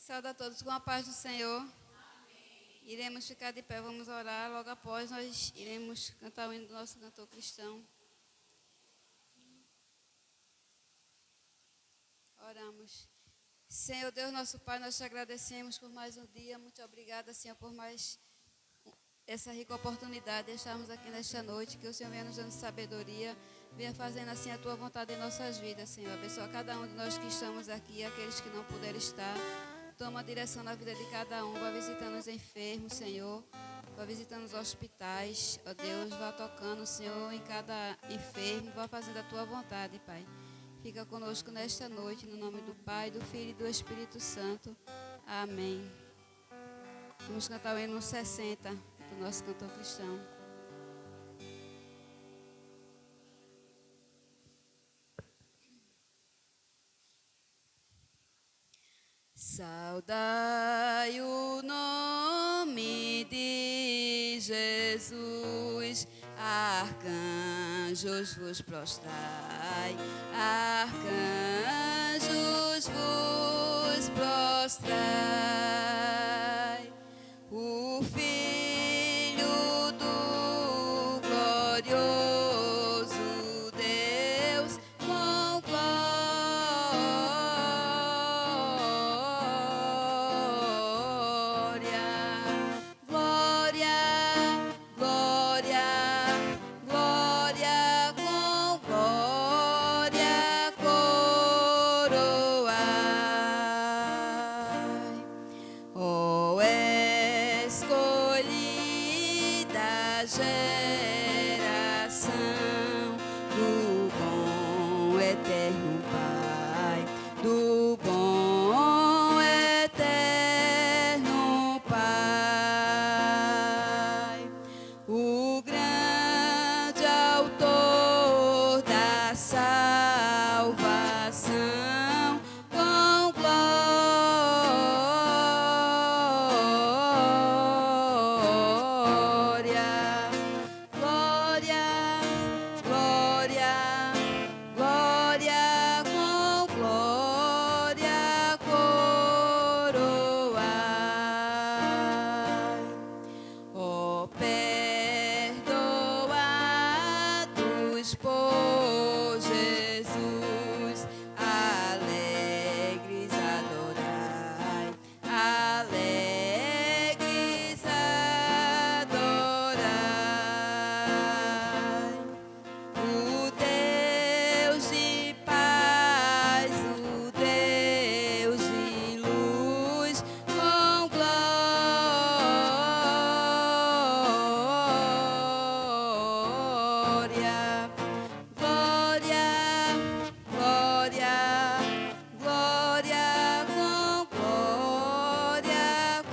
Saúde a todos com a paz do Senhor. Amém. Iremos ficar de pé, vamos orar. Logo após nós iremos cantar o hino do nosso cantor cristão. Oramos. Senhor Deus, nosso Pai, nós te agradecemos por mais um dia. Muito obrigada, Senhor, por mais essa rica oportunidade de estarmos aqui nesta noite. Que o Senhor venha nos dando sabedoria, venha fazendo assim a Tua vontade em nossas vidas, Senhor. Abençoa cada um de nós que estamos aqui, aqueles que não puderam estar. Toma a direção na vida de cada um, vá visitando os enfermos, Senhor. Vá visitando os hospitais, ó Deus, vá tocando, Senhor, em cada enfermo, vá fazendo a Tua vontade, Pai. Fica conosco nesta noite, no nome do Pai, do Filho e do Espírito Santo. Amém. Vamos cantar o hino 60 do nosso cantor cristão. Saudai o nome de Jesus, arcanjos vos prostrai, arcanjos vos prostrai. O Filho do glorioso Deus com glória, glória, glória, glória, com glória coroai. Ó escolhida geração do bom eterno Pai, do bom eterno Pai, o grande autor da salvação com glória, glória, glória, glória, com glória coroai. Ó perdoados por Jesus, alegres adorai, alegres adorai. O Deus de paz, o Deus de luz, com glória, glória, glória, glória, com glória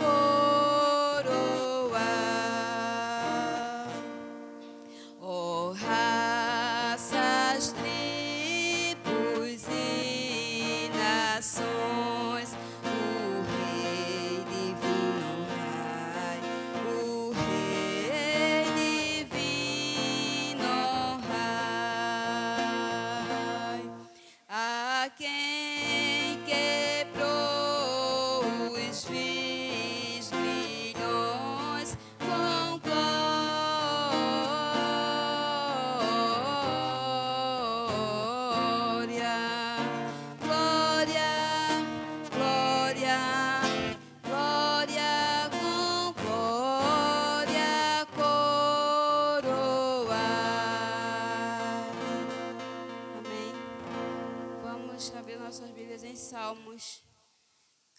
coroai. Ó raças, tribos e nações, o Rei divino honrai, o Rei divino honrai. A quem quebrou os vis grilhões com glória, glória, glória, glória, com glória coroai. Amém. Vamos abrir nossas Bíblias em Salmos,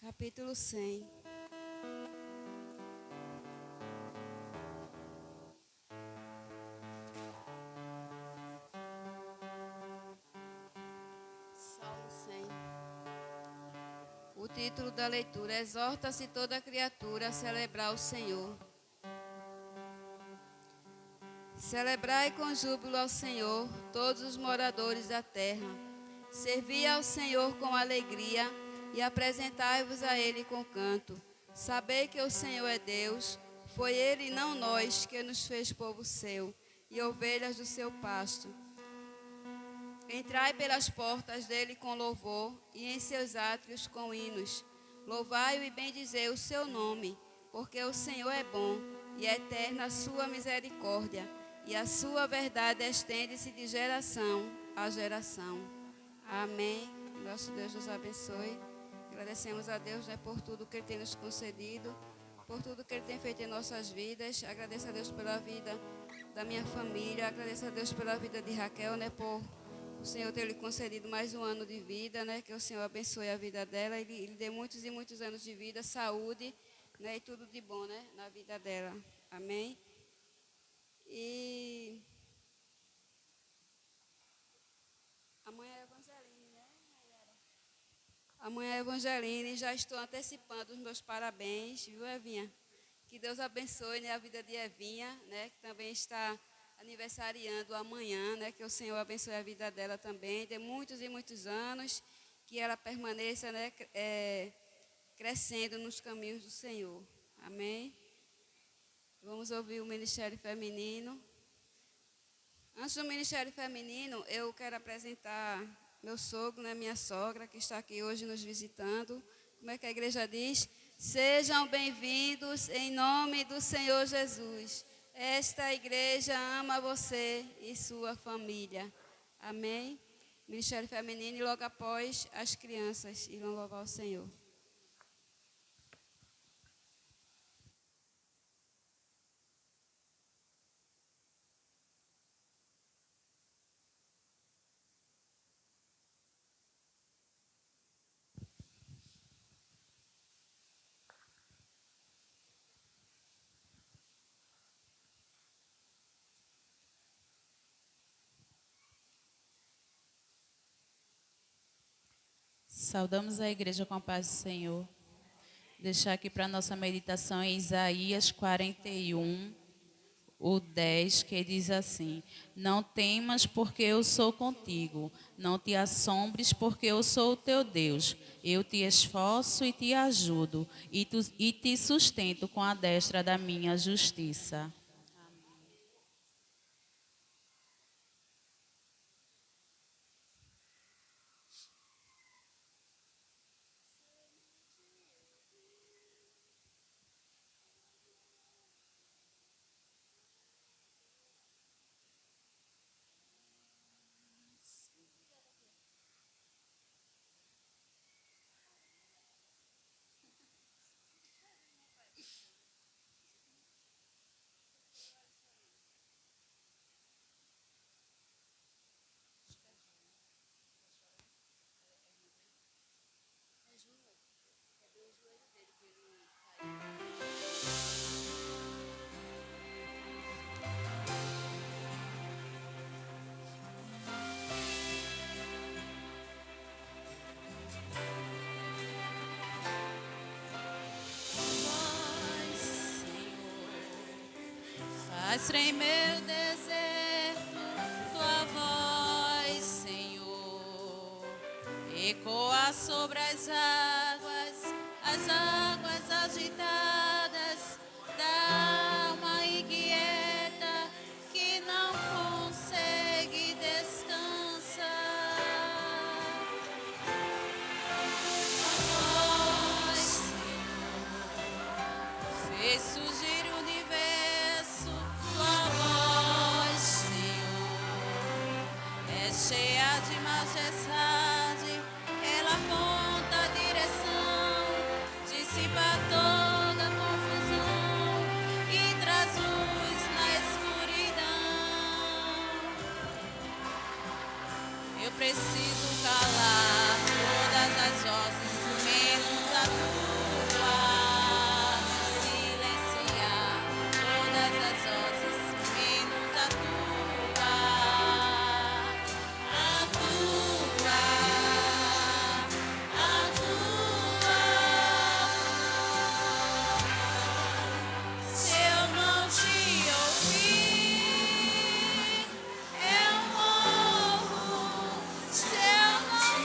capítulo 100. Salmo 100. O título da leitura: Exorta-se toda criatura a celebrar o Senhor. Celebrai com júbilo ao Senhor, todos os moradores da terra. Servi ao Senhor com alegria e apresentai-vos a Ele com canto. Sabei que o Senhor é Deus, foi Ele e não nós que nos fez povo seu e ovelhas do seu pasto. Entrai pelas portas dele com louvor e em seus átrios com hinos. Louvai-o e bendizei o seu nome, porque o Senhor é bom e é eterna a sua misericórdia, e a sua verdade estende-se de geração a geração. Amém. Nosso Deus nos abençoe. Agradecemos a Deus, né, por tudo que Ele tem nos concedido, por tudo que Ele tem feito em nossas vidas. Agradeço a Deus pela vida da minha família. Agradeço a Deus pela vida de Raquel, né, por o Senhor ter lhe concedido mais um ano de vida, né, que o Senhor abençoe a vida dela. Ele dê muitos e muitos anos de vida, saúde, né, e tudo de bom, né, na vida dela. Amém. E amanhã é Evangeline, né? Amanhã é Evangeline, já estou antecipando os meus parabéns, viu, Evinha? Que Deus abençoe, né, a vida de Evinha, né, que também está aniversariando amanhã, né, que o Senhor abençoe a vida dela também, de muitos e muitos anos, que ela permaneça, né, crescendo nos caminhos do Senhor. Amém? Vamos ouvir o Ministério Feminino. Antes do Ministério Feminino, eu quero apresentar meu sogro, né, minha sogra, que está aqui hoje nos visitando. Como é que a igreja diz? Sejam bem-vindos em nome do Senhor Jesus. Esta igreja ama você e sua família. Amém? Ministério Feminino, e logo após as crianças irão louvar o Senhor. Saudamos a igreja com a paz do Senhor. Deixar aqui para a nossa meditação em Isaías 41, o 10, que diz assim: Não temas, porque eu sou contigo. Não te assombres, porque eu sou o teu Deus. Eu te esforço e te ajudo, e te sustento com a destra da minha justiça. Faz tremer o deserto, tua voz, Senhor, ecoa sobre as águas agitadas da alma inquieta que não consegue descansar. Tua voz, Senhor, fez surgir o universo. Tua voz, Senhor, é cheia de majestade. Ela aponta a direção, dissipa toda a confusão e traz luz na escuridão. Eu preciso calar todas as vozes, menos a tua. Silenciar todas as vozes, menos a tua. A tua. A tua. Se eu não te ouvir, eu morro. Se eu não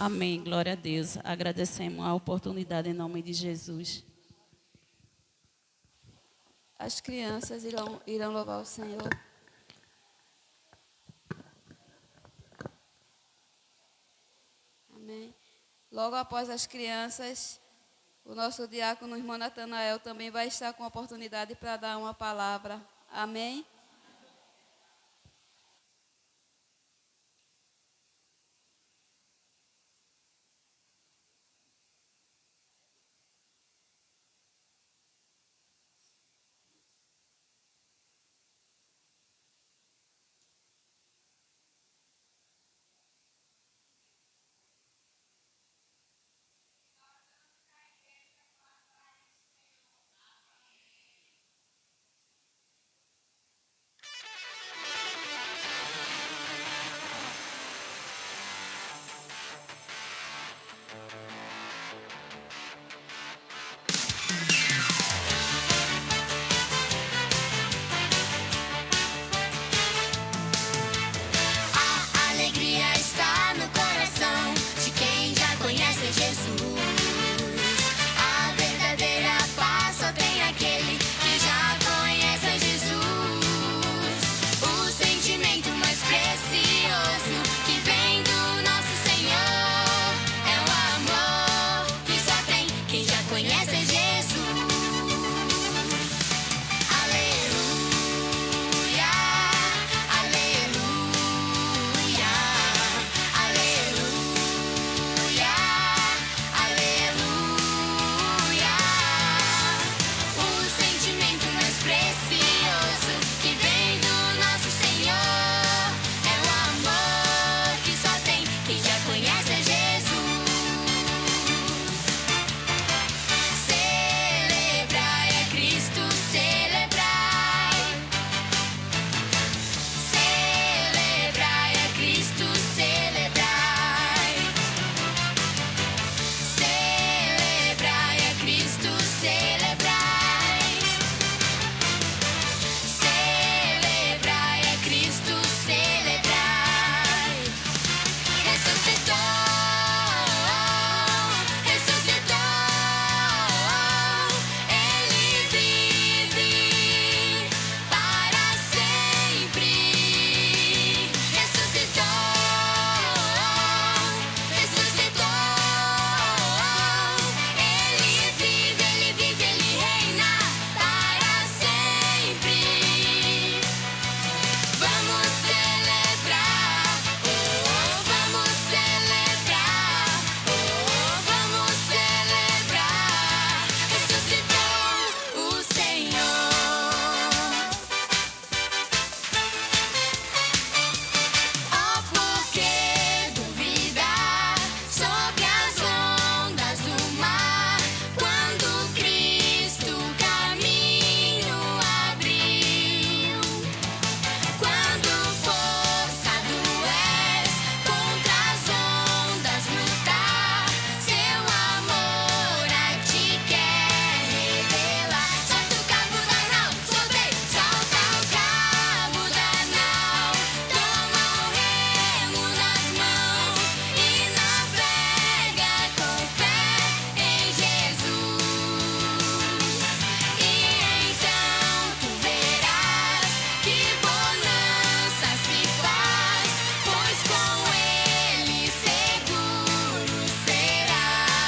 Amém. Glória a Deus. Agradecemos a oportunidade em nome de Jesus. As crianças irão louvar o Senhor. Amém. Logo após as crianças, o nosso diácono, irmão Natanael, também vai estar com a oportunidade para dar uma palavra. Amém. A alegria está no coração de quem já conhece Jesus. A verdadeira paz só tem aquele que já conhece Jesus. O sentimento mais precioso que vem do nosso Senhor é o amor que só tem quem já conhece Jesus. Aleluia, aleluia, aleluia, aleluia. O sentimento mais precioso que vem do nosso Senhor é o amor que só tem quem já conhece Jesus. Celebrai é Cristo, celebrai. Celebrai é Cristo, celebrai. Celebrai é Cristo, celebrai. Celebrai é Cristo, celebrai. Ressuscitou, ressuscitou, Ele vive para sempre. Ressuscitou, ressuscitou, Ele vive, Ele reina para sempre. Vamos celebrar, oh, vamos celebrar, oh, vamos celebrar. Ressuscitou o Senhor. Oh, por que duvidar sobre as ondas do mar quando Cristo caminho abriu? Quando forçado és contra as ondas lutar, seu amor a ti quer revelar. Solta o cabo da nau, soltei, solta o cabo da nau, toma o remo nas mãos e navega com fé em Jesus. E então tu verás que bonança se faz, pois com Ele seguro serás.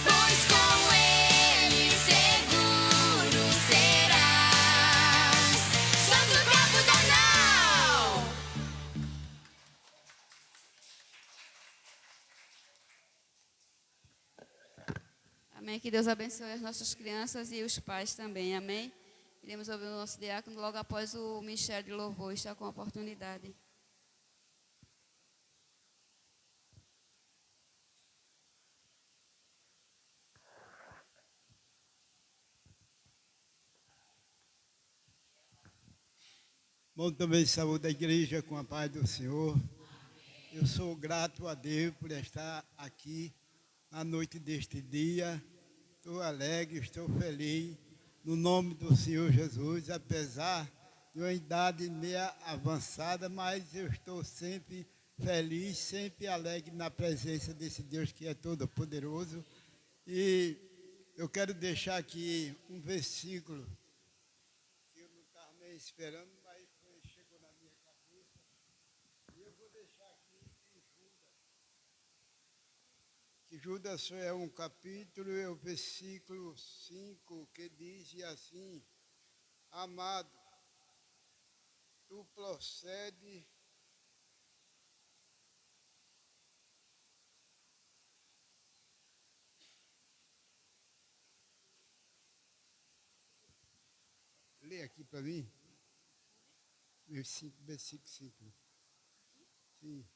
Pois com Ele seguro serás. Solta o cabo da nau. Amém. Que Deus abençoe as nossas crianças e os pais também. Amém. Iremos ouvir o nosso diácono logo após o Ministério de Louvor. Está com a oportunidade. Bom, também saúde a igreja com a paz do Senhor. Eu sou grato a Deus por estar aqui na noite deste dia. Estou alegre, estou feliz, no nome do Senhor Jesus, apesar de uma idade meia avançada, mas eu estou sempre feliz, sempre alegre na presença desse Deus que é todo-poderoso. E eu quero deixar aqui um versículo que eu não estava nem esperando, mas chegou na minha cabeça. E eu vou deixar aqui em Judas. Que Judas é um capítulo, é o versículo 5, que diz assim: Amado, tu procede. Lê aqui para mim. Versículo 5. Sim.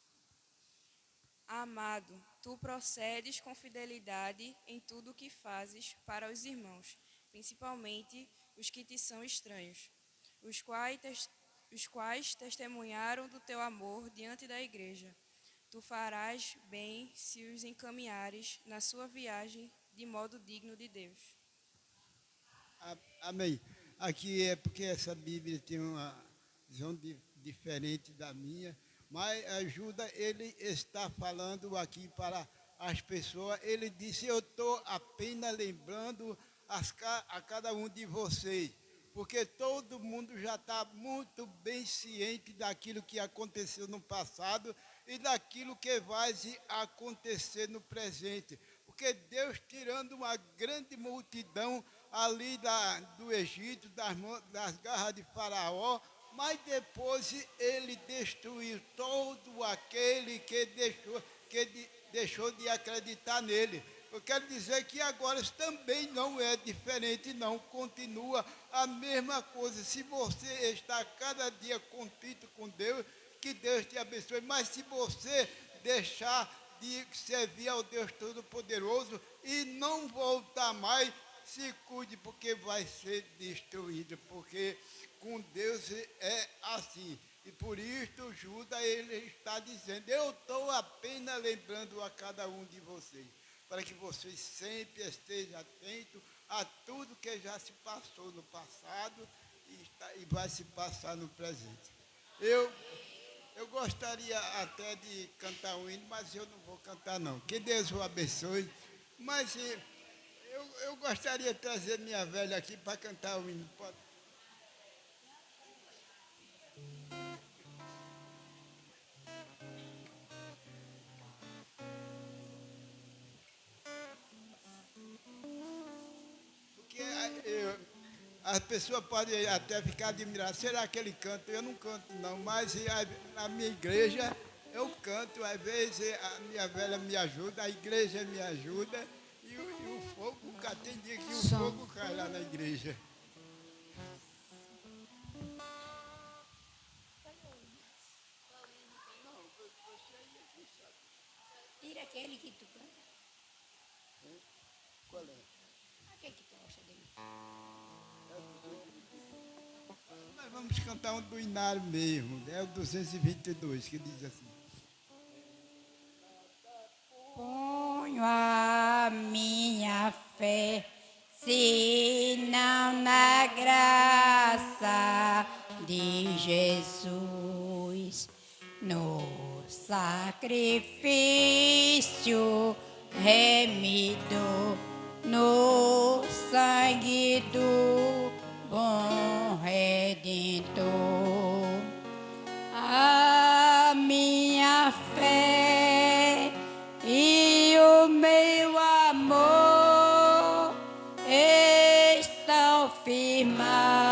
Amado, tu procedes com fidelidade em tudo o que fazes para os irmãos, principalmente os que te são estranhos, os quais testemunharam do teu amor diante da igreja. Tu farás bem se os encaminhares na sua viagem de modo digno de Deus. Amém. Aqui é porque essa Bíblia tem uma visão diferente da minha, mas ajuda, ele está falando aqui para as pessoas. Ele disse: eu estou apenas lembrando a cada um de vocês, porque todo mundo já está muito bem ciente daquilo que aconteceu no passado e daquilo que vai acontecer no presente. Porque Deus, tirando uma grande multidão ali do Egito, das garras de Faraó, mas depois ele destruiu todo aquele que deixou de acreditar nele. Eu quero dizer que agora isso também não é diferente, não. Continua a mesma coisa. Se você está cada dia contrito com Deus, que Deus te abençoe. Mas se você deixar de servir ao Deus Todo-Poderoso e não voltar mais, se cuide, porque vai ser destruído. Porque com Deus é assim. E por isso Judas, ele está dizendo: eu estou apenas lembrando a cada um de vocês, para que vocês sempre estejam atentos a tudo que já se passou no passado e vai se passar no presente. Eu gostaria até de cantar um hino, mas eu não vou cantar não. Que Deus o abençoe. Mas eu gostaria de trazer minha velha aqui para cantar o hino. Pode? Porque as pessoas podem até ficar admiradas. Será que ele canta? Eu não canto não, mas na minha igreja eu canto. Às vezes a minha velha me ajuda, a igreja me ajuda. E o fogo, nunca tem dia que o fogo cai lá na igreja. Tira aquele que tu canta. Qual é? Aquele que tu gosta dele. Nós vamos cantar um do Inário mesmo, é o 222, que diz assim: Ponho a minha fé, se não na graça de Jesus, no sacrifício remido, no sangue do bom Redentor. A minha fé e o meu amor estão firmados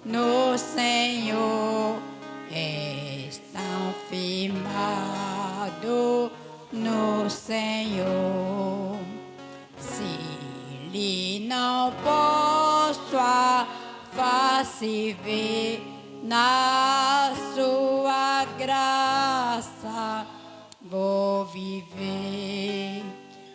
no Senhor, estão firmados no Senhor. Se lhe não posso a face ver, na sua graça vou viver.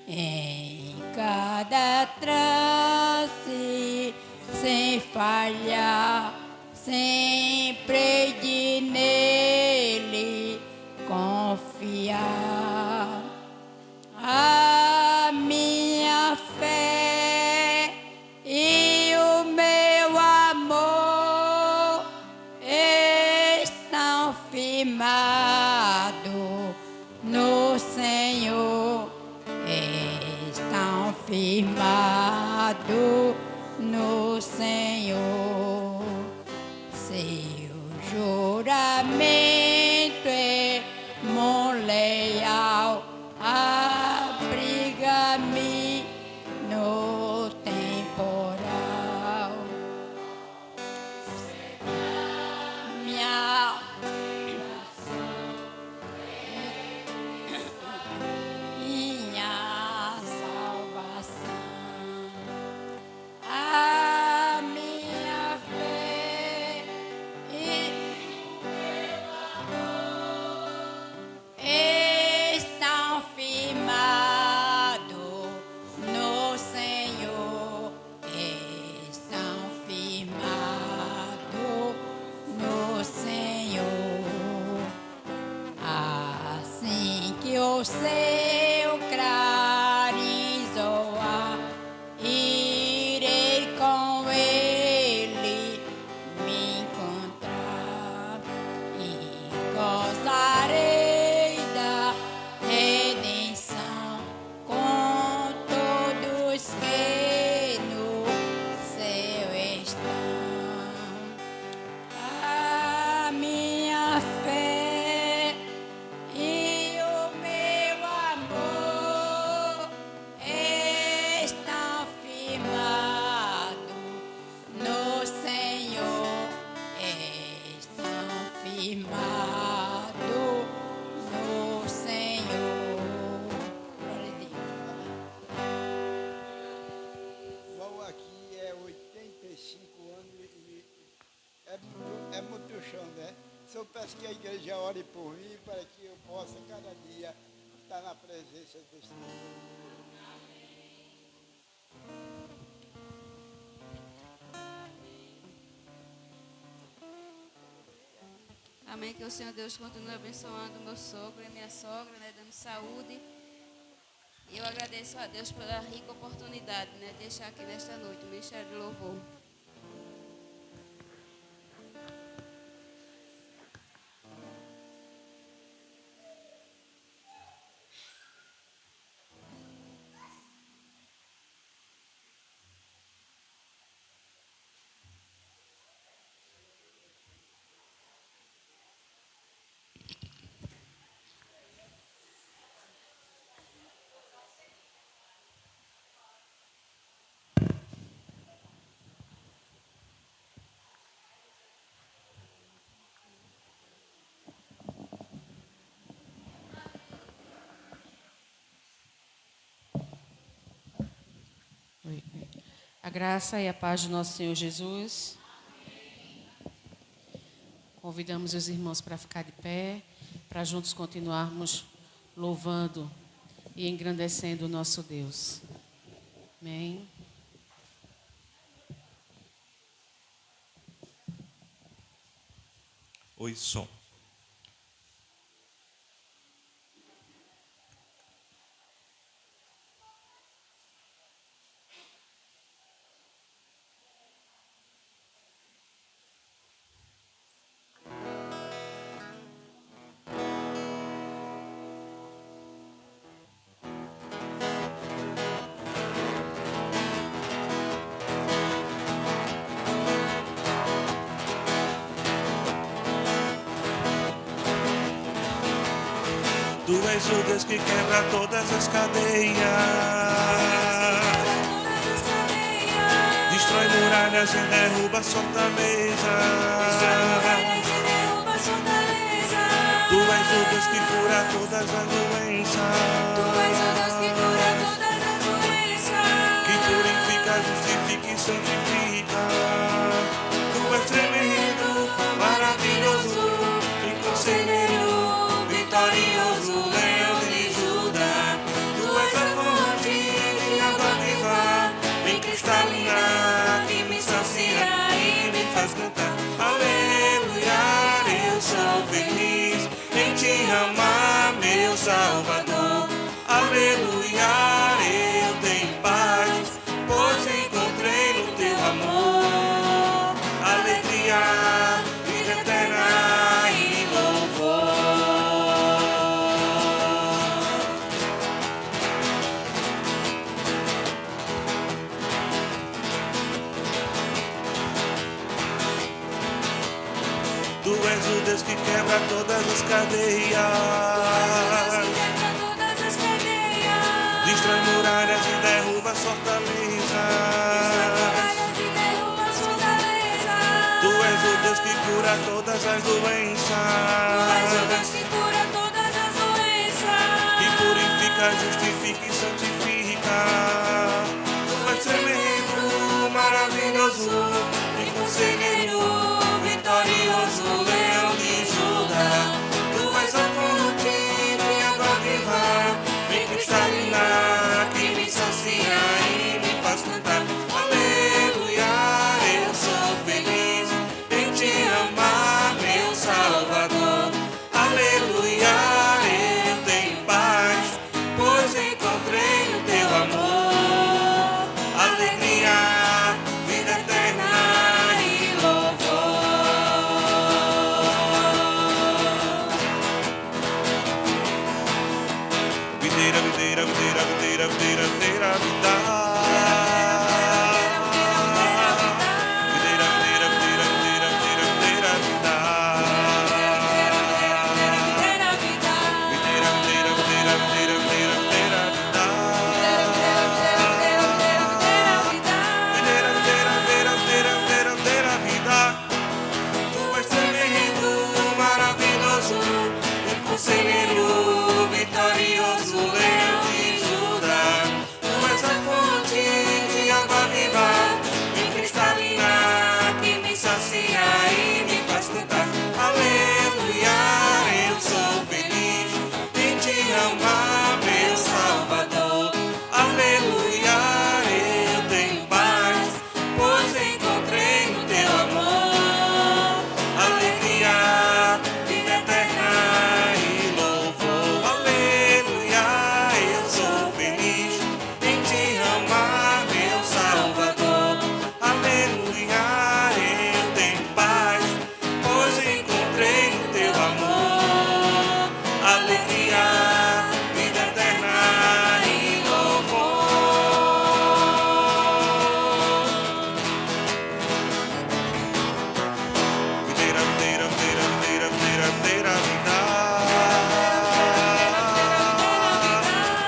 Em cada trance, sem falhar, sempre de nele confiar. A minha fé e o meu amor estão firmados no Senhor. Seu juramento é mão leal, abriga-me no temporal. Minha salvação, a minha fé e meu amor estão firmados no Senhor, estão firmados no Senhor. Assim que o seu clarim soar, irei com ele me encontrar e gozarei da redenção com todos que no céu estão. A minha fé e o meu amor estão firmados no Senhor, estão firmados no Senhor. Glória a Deus. Bom, aqui é 85 anos e é muito chão, né? Só peço que a igreja ore por mim para que eu possa cada dia estar na presença do Senhor. Amém. Que o Senhor Deus continue abençoando o meu sogro e a minha sogra, né, dando saúde. E eu agradeço a Deus pela rica oportunidade, né, de deixar aqui nesta noite o Ministério de Louvor. A graça e a paz do nosso Senhor Jesus. Convidamos os irmãos para ficar de pé, para juntos continuarmos louvando e engrandecendo o nosso Deus. Amém. Oi, som. Tu és o Deus que quebra todas as cadeias, destrói muralhas e derruba fortaleza. Tu és o Deus que cura todas as doenças, que purifica, justifica e santifica. Tu és tremendo, maravilhoso e conselheiro, vitorioso, Leão de Judá. Tu és a fonte de água viva, bem cristalina, que me sacia e me faz cantar. Aleluia, eu sou feliz em te amar, meu Salvador. Aleluia, eu tenho paz, pois encontrei no teu amor alegria, vida eterna e louvor. Deus que quebra todas as cadeias. Destrói muralhas e derruba fortalezas. Tu és o Deus que cura todas as doenças. Que purifica, justifica e santifica. Tu és tremendo, maravilhoso e conselheiro, vitorioso, leão de Judá. Tu és a fonte de água viva, bem cristalina, que me sacia e me faz cantar. Aleluia, eu sou feliz em te amar, meu Salvador. Aleluia, eu tenho paz, pois encontrei o teu amor. Alegria, vida eterna e louvor. Videira, videira, videira, videira, videira, videira, vida. Videira, videira, videira, videira, videira, videira, vida. Videira, videira, videira, videira, videira, videira, vida. Videira, videira, videira, videira, videira, videira, vida. Tu és tremendo, maravilhoso, e conselheiro, vitorioso, leão de Judá. Tu és a fonte de água viva, bem cristalina, que me sacia e me faz cantar. Aleluia, eu sou feliz em te amar, meu Salvador. Aleluia, eu tenho paz, pois encontrei no teu amor. Alegria, vida eterna e louvor. Aleluia, eu sou feliz em te amar, meu Salvador. Aleluia, eu tenho paz, pois encontrei no teu amor. Alegria, vida eterna e louvor. Videira, videira, videira, videira, videira, videira, vida.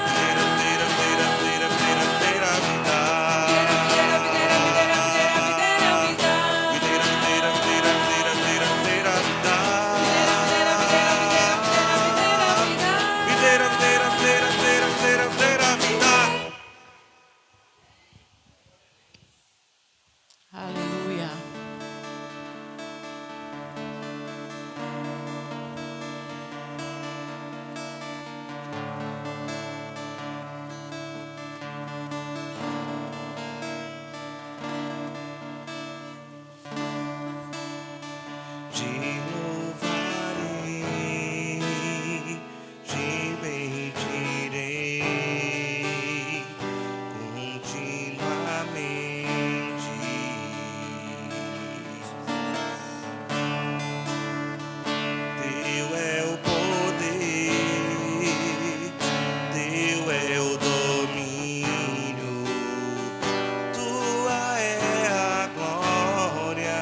Videira, videira, videira, videira, videira, videira, vida. Videira, videira, videira, videira, videira, videira, vida. Videira, videira, videira, videira, videira, videira, vida. Aleluia. Te louvarei, te bendirei continuamente. Teu é o poder, teu é o domínio, tua é a glória.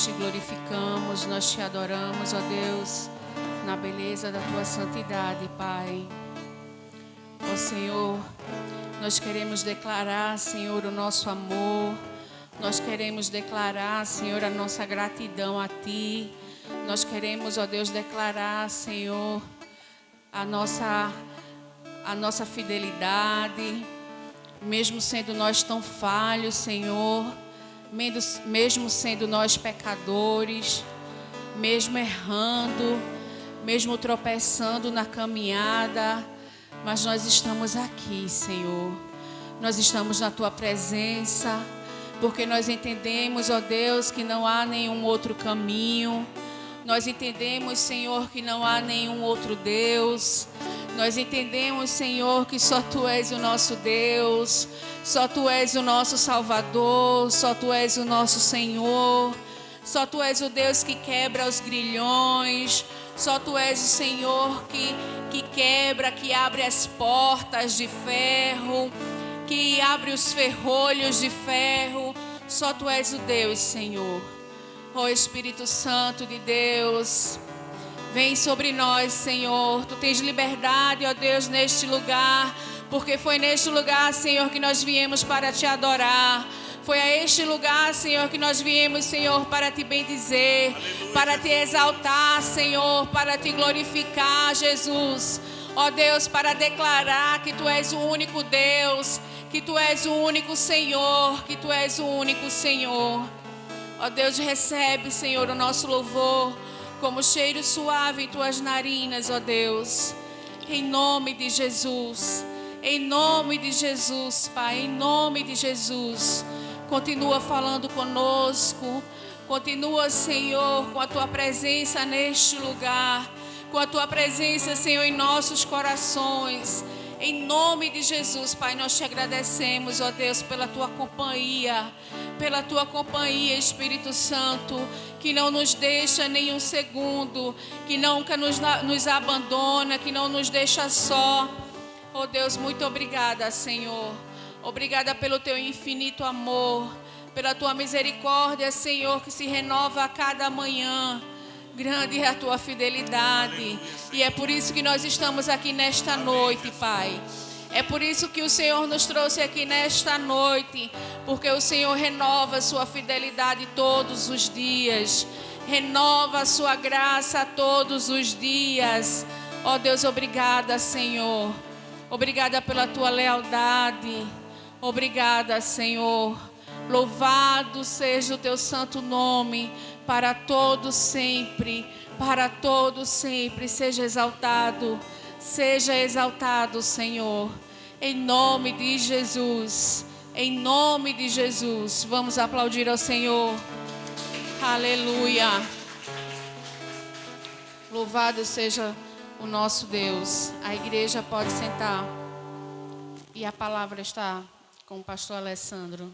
te glorificamos, nós te adoramos, ó Deus, na beleza da tua santidade, Pai. Ó Senhor, nós queremos declarar, Senhor, o nosso amor. Nós queremos declarar, Senhor, a nossa gratidão a Ti. Nós queremos, ó Deus, declarar, Senhor, a nossa fidelidade, mesmo sendo nós tão falhos, Senhor, mesmo sendo nós pecadores, mesmo errando, mesmo tropeçando na caminhada, mas nós estamos aqui, Senhor. Nós estamos na Tua presença, porque nós entendemos, ó Deus, que não há nenhum outro caminho. Nós entendemos, Senhor, que não há nenhum outro Deus. Nós entendemos, Senhor, que só Tu és o nosso Deus, só Tu és o nosso Salvador, só Tu és o nosso Senhor, só Tu és o Deus que quebra os grilhões, só Tu és o Senhor que quebra, que abre as portas de ferro, que abre os ferrolhos de ferro. Só Tu és o Deus, Senhor. Ó Espírito Santo de Deus, vem sobre nós, Senhor. Tu tens liberdade, ó Deus, neste lugar, porque foi neste lugar, Senhor, que nós viemos para Te adorar. Foi a este lugar, Senhor, que nós viemos, Senhor, para Te bendizer, para Te exaltar, Senhor, para Te glorificar, Jesus. Ó Deus, para declarar que Tu és o único Deus, que Tu és o único Senhor, que Tu és o único Senhor. Ó Deus, recebe, Senhor, o nosso louvor como cheiro suave em Tuas narinas, ó Deus. Em nome de Jesus, em nome de Jesus, Pai, em nome de Jesus. Continua falando conosco, continua, Senhor, com a Tua presença neste lugar, com a Tua presença, Senhor, em nossos corações. Em nome de Jesus, Pai, nós Te agradecemos, ó Deus, pela Tua companhia, Espírito Santo, que não nos deixa nenhum segundo, que nunca nos abandona, que não nos deixa só. Ó Deus, muito obrigada, Senhor. Obrigada pelo Teu infinito amor, pela Tua misericórdia, Senhor, que se renova a cada manhã. Grande é a Tua fidelidade. E é por isso que nós estamos aqui nesta noite, Pai. É por isso que o Senhor nos trouxe aqui nesta noite, porque o Senhor renova a Sua fidelidade todos os dias. Renova a Sua graça todos os dias. Ó Deus, obrigada, Senhor. Obrigada pela Tua lealdade. Obrigada, Senhor. Louvado seja o Teu santo nome, para todo sempre, para todo sempre. Seja exaltado, Senhor, em nome de Jesus, em nome de Jesus. Vamos aplaudir ao Senhor. Aleluia. Louvado seja o nosso Deus. A igreja pode sentar. E a palavra está com o pastor Alessandro.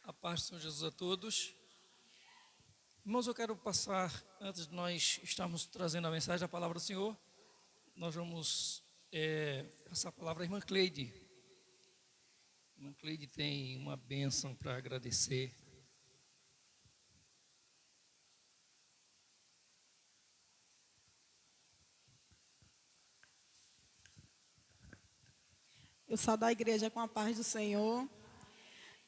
A paz do Senhor Jesus a todos. Irmãos, eu quero passar, antes de nós estarmos trazendo a mensagem da palavra do Senhor, nós vamos passar a palavra à irmã Cleide. A irmã Cleide tem uma bênção para agradecer. Eu saúdo a igreja com a paz do Senhor.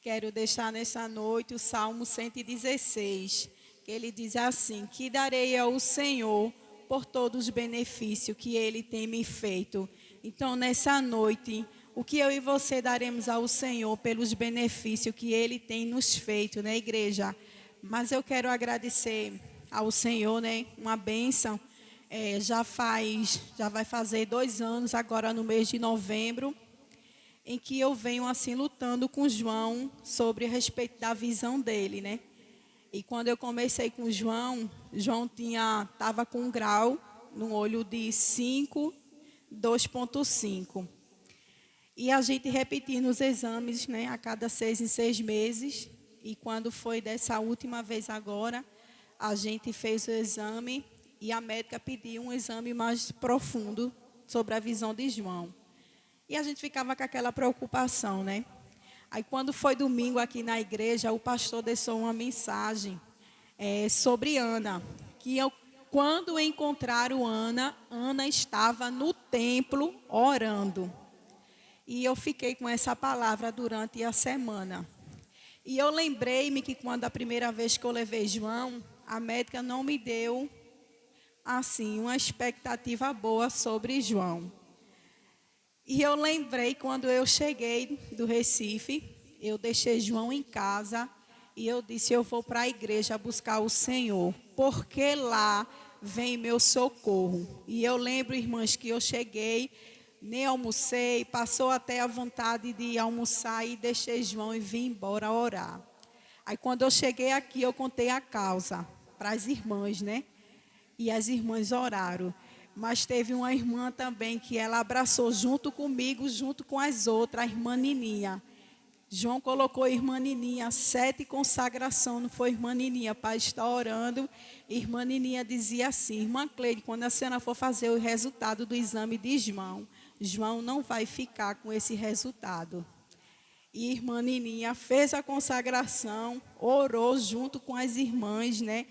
Quero deixar nesta noite o Salmo 116, que ele diz assim: que darei ao Senhor por todos os benefícios que ele tem me feito. Então, nessa noite, o que eu e você daremos ao Senhor pelos benefícios que ele tem nos feito, né, igreja? Mas eu quero agradecer ao Senhor, né, uma bênção. Já vai fazer 2 anos, agora no mês de novembro, em que eu venho assim lutando com João sobre a respeito da visão dele, né? E quando eu comecei com João estava com um grau no olho de 5, 2,5. E a gente repetindo os exames, né, a cada 6 em 6 meses. E quando foi dessa última vez agora, a gente fez o exame e a médica pediu um exame mais profundo sobre a visão de João. E a gente ficava com aquela preocupação, né? Aí quando foi domingo aqui na igreja, o pastor deixou uma mensagem sobre Ana, que quando encontraram Ana estava no templo orando. E eu fiquei com essa palavra durante a semana. E eu lembrei-me que quando a primeira vez que eu levei João, a médica não me deu, assim, uma expectativa boa sobre João. E eu lembrei quando eu cheguei do Recife, eu deixei João em casa e eu disse: eu vou para a igreja buscar o Senhor, porque lá vem meu socorro. E eu lembro, irmãs, que eu cheguei, nem almocei, passou até a vontade de almoçar e deixei João e vim embora orar. Aí quando eu cheguei aqui, eu contei a causa para as irmãs, né? E as irmãs oraram. Mas teve uma irmã também que ela abraçou junto comigo, junto com as outras, a irmã Nininha. João colocou a irmã Nininha, 7 consagração, não foi irmã Nininha, para estar orando. Irmã Nininha dizia assim: irmã Cleide, quando a senhora for fazer o resultado do exame de João não vai ficar com esse resultado. E irmã Nininha fez a consagração, orou junto com as irmãs, né?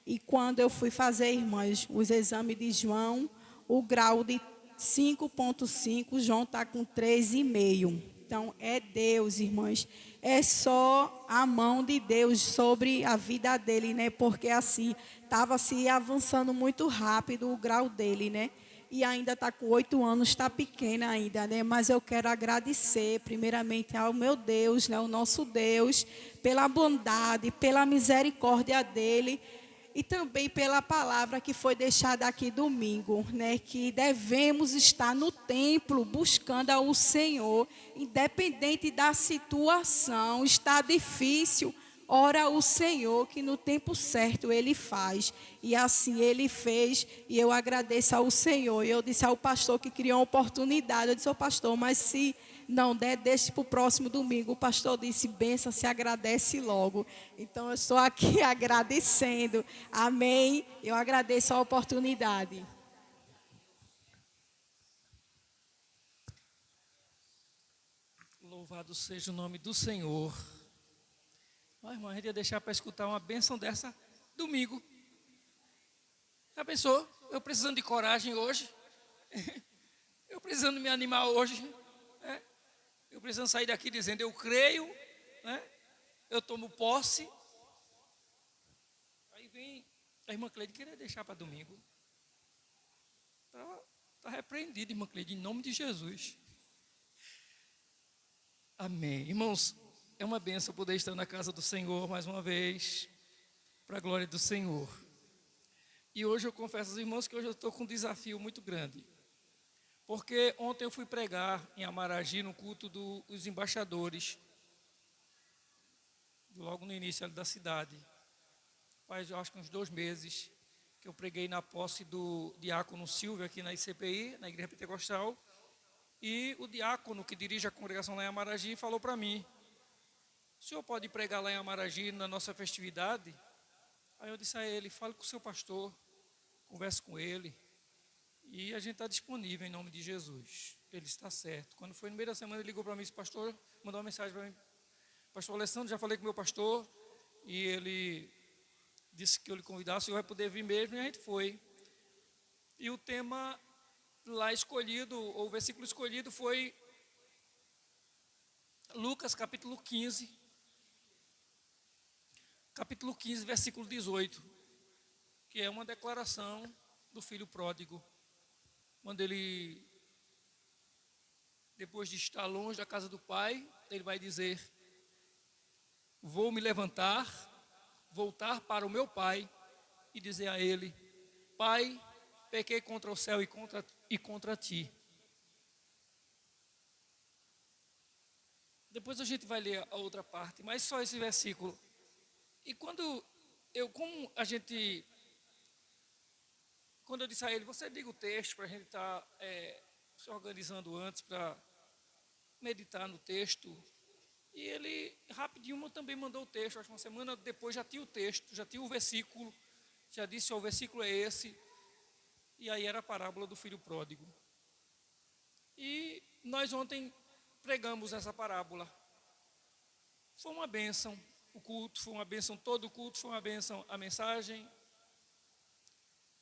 E quando eu fui fazer, irmãs, os exames de João, o grau de 5,5, João está com 3,5. Então, é Deus, irmãs. É só a mão de Deus sobre a vida dele, né? Porque assim, estava se avançando muito rápido o grau dele, né? E ainda está com 8 anos, está pequena ainda, né? Mas eu quero agradecer, primeiramente, ao meu Deus, né? O nosso Deus, pela bondade, pela misericórdia dele. E também pela palavra que foi deixada aqui domingo, né? Que devemos estar no templo buscando ao Senhor, independente da situação. Está difícil, ora o Senhor, que no tempo certo Ele faz. E assim Ele fez, e eu agradeço ao Senhor. E eu disse ao pastor que criou uma oportunidade, eu disse ao pastor, mas se não der, deixe para o próximo domingo. O pastor disse: benção, se agradece logo. Então eu estou aqui agradecendo. Amém. Eu agradeço a oportunidade. Louvado seja o nome do Senhor. Ó, irmão, a gente ia deixar para escutar uma bênção dessa domingo. Já pensou? Eu precisando de coragem hoje. Eu precisando me animar hoje. Eu precisando sair daqui dizendo: eu creio, né? Eu tomo posse. Aí vem a irmã Cleide querer deixar para domingo. Está repreendido, irmã Cleide, em nome de Jesus. Amém. Irmãos, é uma bênção poder estar na casa do Senhor mais uma vez, para a glória do Senhor. E hoje eu confesso aos irmãos que hoje eu estou com um desafio muito grande. Porque ontem eu fui pregar em Amaragi, no culto dos embaixadores, logo no início ali da cidade. Faz, eu acho que uns 2 meses, que eu preguei na posse do diácono Silvio, aqui na ICPI, na Igreja Pentecostal. E o diácono que dirige a congregação lá em Amaragi falou para mim: o senhor pode pregar lá em Amaragi na nossa festividade? Aí eu disse a ele: fale com o seu pastor, converse com ele. E a gente está disponível em nome de Jesus. Ele está certo. Quando foi no meio da semana, ele ligou para mim, esse pastor, mandou uma mensagem para mim: pastor Alessandro, já falei com o meu pastor, e ele disse que eu lhe convidasse, o senhor vai poder vir mesmo, e a gente foi. E o tema lá escolhido, ou o versículo escolhido foi Lucas capítulo 15. capítulo 15, versículo 18, que é uma declaração do filho pródigo, quando ele, depois de estar longe da casa do pai, ele vai dizer: vou me levantar, voltar para o meu pai e dizer a ele: Pai, pequei contra o céu e contra ti. Depois a gente vai ler a outra parte, mas só esse versículo. E quando eu disse a ele: você diga o texto para a gente estar se organizando antes para meditar no texto. E ele rapidinho também mandou o texto. Acho que uma semana depois já tinha o texto, já tinha o versículo, já disse: o versículo é esse. E aí era a parábola do filho pródigo. E nós ontem pregamos essa parábola. Foi uma bênção o culto, foi uma bênção todo o culto, foi uma bênção a mensagem.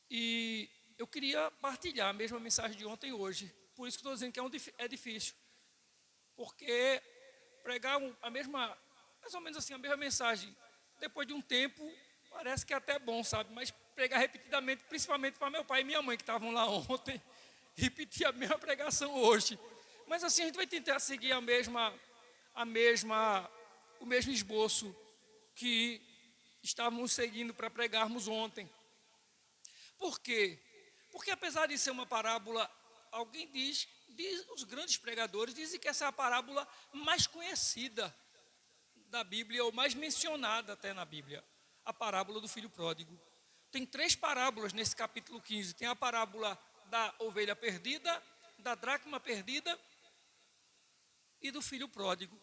E eu queria partilhar a mesma mensagem de ontem hoje. Por isso que estou dizendo que é difícil. Porque pregar mais ou menos assim, a mesma mensagem, depois de um tempo, parece que é até bom, sabe? Mas pregar repetidamente, principalmente para meu pai e minha mãe, que estavam lá ontem, repetir a mesma pregação hoje. Mas assim, a gente vai tentar seguir o mesmo esboço que estávamos seguindo para pregarmos ontem. Por quê? Porque apesar de ser uma parábola, alguém diz, os grandes pregadores dizem que essa é a parábola mais conhecida da Bíblia, ou mais mencionada até na Bíblia, a parábola do filho pródigo. Tem 3 parábolas nesse capítulo 15. Tem a parábola da ovelha perdida, da dracma perdida e do filho pródigo.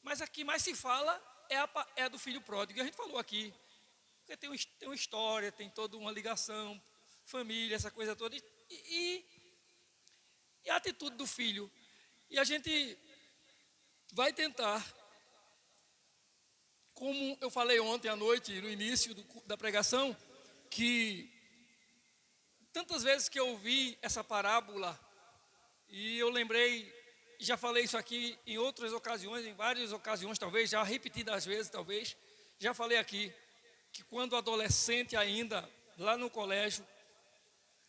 Mas a que mais se fala é a do filho pródigo. E a gente falou aqui, porque tem uma história, tem toda uma ligação, família, essa coisa toda. E a atitude do filho. E a gente vai tentar, como eu falei ontem à noite, no início da pregação, que tantas vezes que eu ouvi essa parábola, e eu lembrei, já falei isso aqui em outras ocasiões, em várias ocasiões talvez, já repetidas vezes talvez, já falei aqui, que quando adolescente ainda, lá no colégio,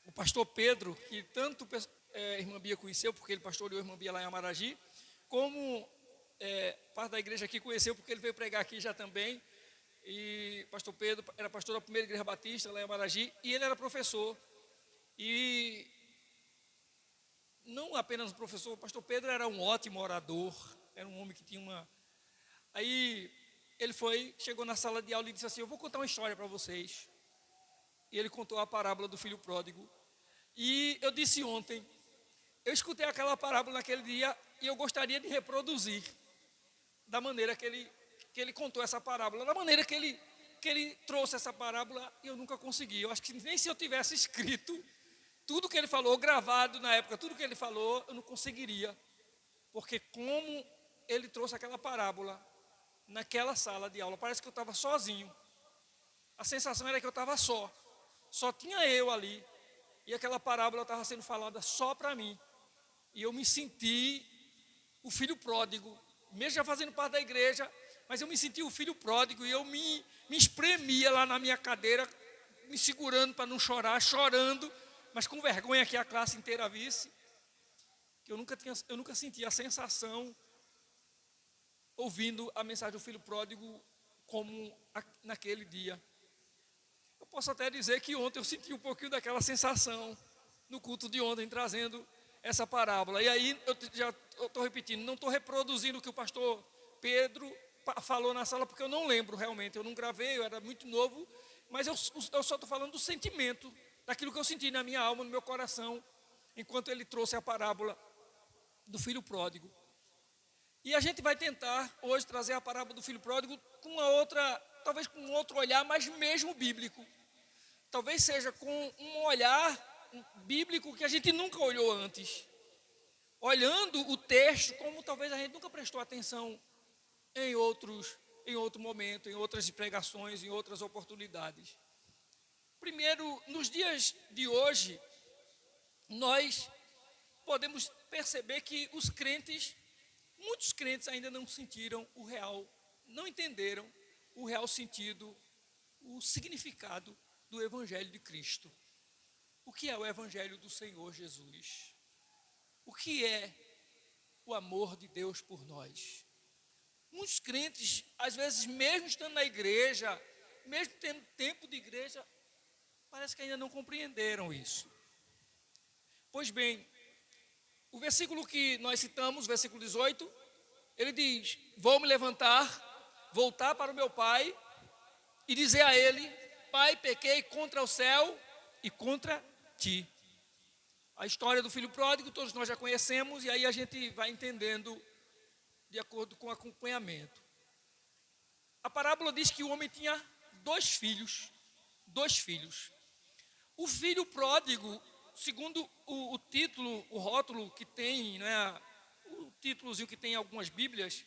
o pastor Pedro, que tanto a irmã Bia conheceu, porque ele pastoreou a irmã Bia lá em Amaragi, como parte da igreja aqui conheceu, porque ele veio pregar aqui já também. E pastor Pedro era pastor da primeira igreja batista lá em Amaragi, e ele era professor. E não apenas um professor, o pastor Pedro era um ótimo orador, era um homem que tinha uma... Aí ele chegou na sala de aula e disse assim: eu vou contar uma história para vocês. E ele contou a parábola do filho pródigo. E eu disse ontem, eu escutei aquela parábola naquele dia e eu gostaria de reproduzir da maneira que ele contou essa parábola, da maneira que ele trouxe essa parábola, e eu nunca consegui. Eu acho que nem se eu tivesse escrito tudo que ele falou, gravado na época, tudo que ele falou, eu não conseguiria. Porque como ele trouxe aquela parábola naquela sala de aula, parece que eu estava sozinho. A sensação era que eu estava só tinha eu ali. E aquela parábola estava sendo falada só para mim. E eu me senti o filho pródigo, mesmo já fazendo parte da igreja, mas eu me senti o filho pródigo e eu me espremia lá na minha cadeira, me segurando para não chorar, chorando, mas com vergonha que a classe inteira visse, que eu nunca senti a sensação ouvindo a mensagem do filho pródigo como naquele dia. Eu posso até dizer que ontem eu senti um pouquinho daquela sensação no culto de ontem, trazendo essa parábola. E aí eu estou repetindo, não estou reproduzindo o que o pastor Pedro falou na sala, porque eu não lembro realmente, eu não gravei, eu era muito novo, mas eu só estou falando do sentimento, daquilo que eu senti na minha alma, no meu coração, enquanto ele trouxe a parábola do filho pródigo. E a gente vai tentar hoje trazer a parábola do filho pródigo com talvez com um outro olhar, mas mesmo bíblico. Talvez seja com um olhar bíblico que a gente nunca olhou antes. Olhando o texto como talvez a gente nunca prestou atenção em outro momento, em outras pregações, em outras oportunidades. Primeiro, nos dias de hoje, nós podemos perceber que muitos crentes ainda não sentiram o real, não entenderam o real sentido, o significado do Evangelho de Cristo. O que é o Evangelho do Senhor Jesus? O que é o amor de Deus por nós? Muitos crentes, às vezes, mesmo estando na igreja, mesmo tendo tempo de igreja, parece que ainda não compreenderam isso. Pois bem, o versículo que nós citamos, versículo 18, ele diz: vou me levantar, voltar para o meu pai e dizer a ele: Pai, pequei contra o céu e contra ti. A história do filho pródigo todos nós já conhecemos, e aí a gente vai entendendo de acordo com o acompanhamento. A parábola diz que o homem tinha dois filhos. O filho pródigo, segundo o título, o rótulo que tem, né, o títulozinho que tem em algumas bíblias,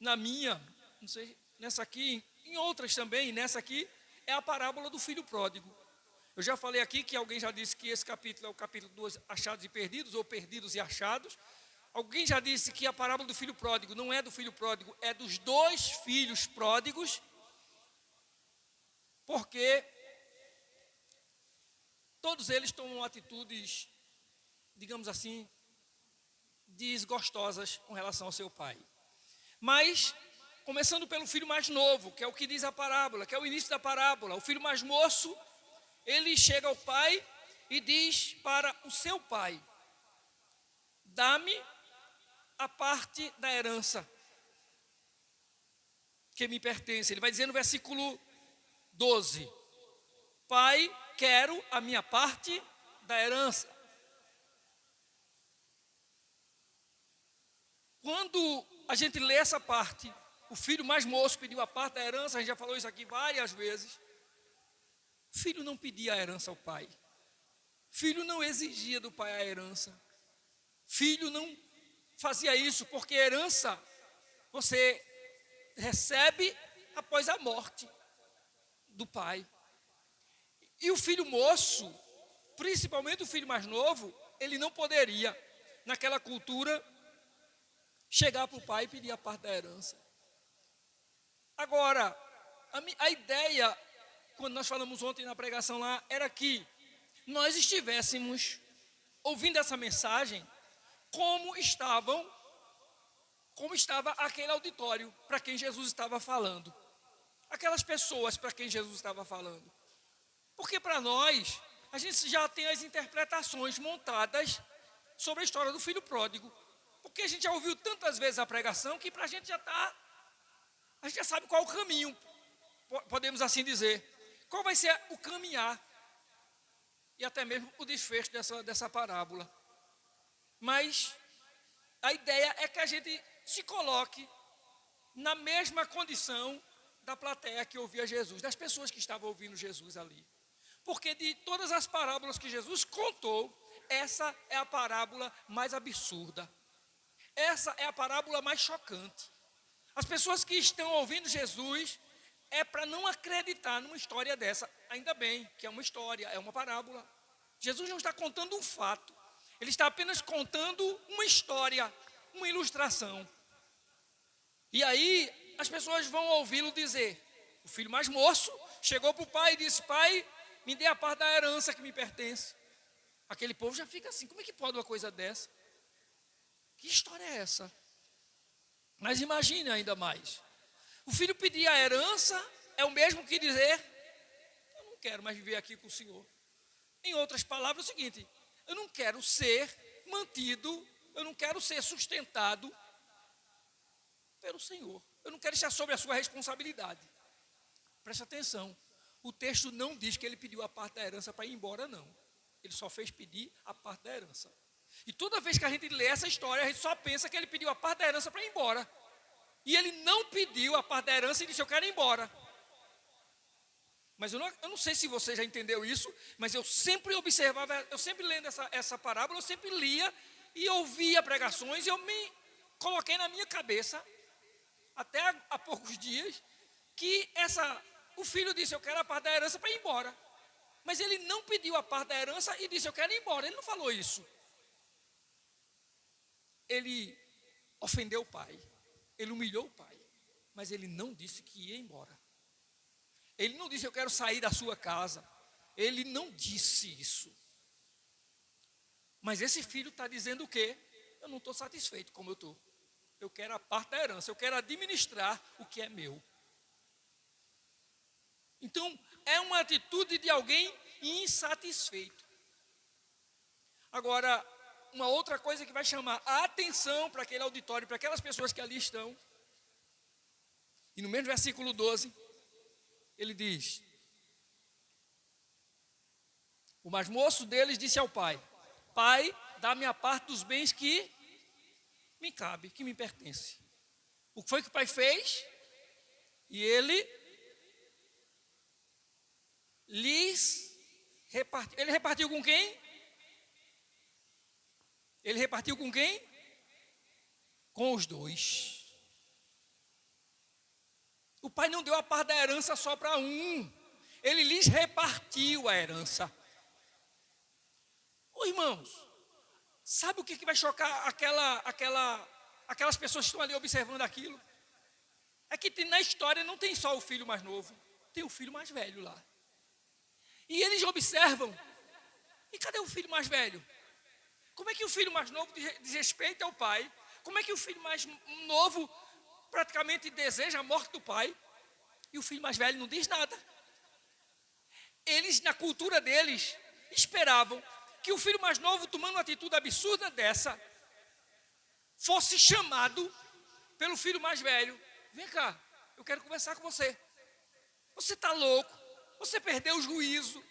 na minha, não sei, nessa aqui, em outras também, nessa aqui, é a parábola do filho pródigo. Eu já falei aqui que alguém já disse que esse capítulo é o capítulo dos achados e perdidos, ou perdidos e achados. Alguém já disse que a parábola do filho pródigo não é do filho pródigo, é dos dois filhos pródigos, porque todos eles tomam atitudes, digamos assim, desgostosas com relação ao seu pai. Mas, começando pelo filho mais novo, que é o que diz a parábola, que é o início da parábola, o filho mais moço, ele chega ao pai e diz para o seu pai: dá-me a parte da herança que me pertence. Ele vai dizer no versículo 12: Pai, quero a minha parte da herança. Quando a gente lê essa parte, o filho mais moço pediu a parte da herança, a gente já falou isso aqui várias vezes. Filho não pedia a herança ao pai. Filho não exigia do pai a herança. Filho não fazia isso, porque a herança você recebe após a morte do pai. E o filho moço, principalmente o filho mais novo, ele não poderia, naquela cultura, chegar para o pai e pedir a parte da herança. Agora, a ideia, quando nós falamos ontem na pregação lá, era que nós estivéssemos ouvindo essa mensagem como estava aquele auditório para quem Jesus estava falando. Aquelas pessoas para quem Jesus estava falando. Porque para nós, a gente já tem as interpretações montadas sobre a história do filho pródigo. Porque a gente já ouviu tantas vezes a pregação que para a gente a gente já sabe qual o caminho, podemos assim dizer. Qual vai ser o caminhar e até mesmo o desfecho dessa parábola. Mas a ideia é que a gente se coloque na mesma condição da plateia que ouvia Jesus, das pessoas que estavam ouvindo Jesus ali. Porque de todas as parábolas que Jesus contou, essa é a parábola mais absurda. Essa é a parábola mais chocante. As pessoas que estão ouvindo Jesus é para não acreditar numa história dessa. Ainda bem que é uma história, é uma parábola. Jesus não está contando um fato. Ele está apenas contando uma história, uma ilustração. E aí as pessoas vão ouvi-lo dizer. O filho mais moço chegou para o pai e disse: Pai, me dê a parte da herança que me pertence. Aquele povo já fica assim: como é que pode uma coisa dessa? Que história é essa? Mas imagine ainda mais. O filho pedir a herança é o mesmo que dizer: eu não quero mais viver aqui com o Senhor. Em outras palavras, é o seguinte: eu não quero ser mantido, eu não quero ser sustentado pelo Senhor. Eu não quero estar sob a sua responsabilidade. Preste atenção. O texto não diz que ele pediu a parte da herança para ir embora, não. Ele só fez pedir a parte da herança. E toda vez que a gente lê essa história, a gente só pensa que ele pediu a parte da herança para ir embora. E ele não pediu a parte da herança e disse: eu quero ir embora. Mas eu não sei se você já entendeu isso, mas eu sempre observava, eu sempre lendo essa parábola, eu sempre lia e ouvia pregações, e eu me coloquei na minha cabeça, até há poucos dias, que o filho disse: eu quero a parte da herança para ir embora. Mas ele não pediu a parte da herança e disse: eu quero ir embora. Ele não falou isso. Ele ofendeu o pai. Ele humilhou o pai. Mas ele não disse que ia embora. Ele não disse, eu quero sair da sua casa. Ele não disse isso. Mas esse filho está dizendo o quê? Eu não estou satisfeito como eu estou. Eu quero a parte da herança, eu quero administrar o que é meu. Então, é uma atitude de alguém insatisfeito. Agora, uma outra coisa que vai chamar a atenção para aquele auditório, para aquelas pessoas que ali estão. E no mesmo versículo 12, ele diz: o mais moço deles disse ao pai: Pai, dá-me a parte dos bens que me cabe, que me pertence. O que foi que o pai fez? E ele lhes repartiu. Ele repartiu com quem? Ele repartiu com quem? Com os dois. O pai não deu a parte da herança só para um. Ele lhes repartiu a herança. Ô irmãos, sabe o que vai chocar aquelas pessoas que estão ali observando aquilo? É que na história não tem só o filho mais novo, tem o filho mais velho lá. E eles observam, e cadê o filho mais velho? Como é que o filho mais novo desrespeita ao pai? Como é que o filho mais novo praticamente deseja a morte do pai? E o filho mais velho não diz nada. Eles, na cultura deles, esperavam que o filho mais novo, tomando uma atitude absurda dessa, fosse chamado pelo filho mais velho. Vem cá, eu quero conversar com você. Você está louco? Você perdeu o juízo?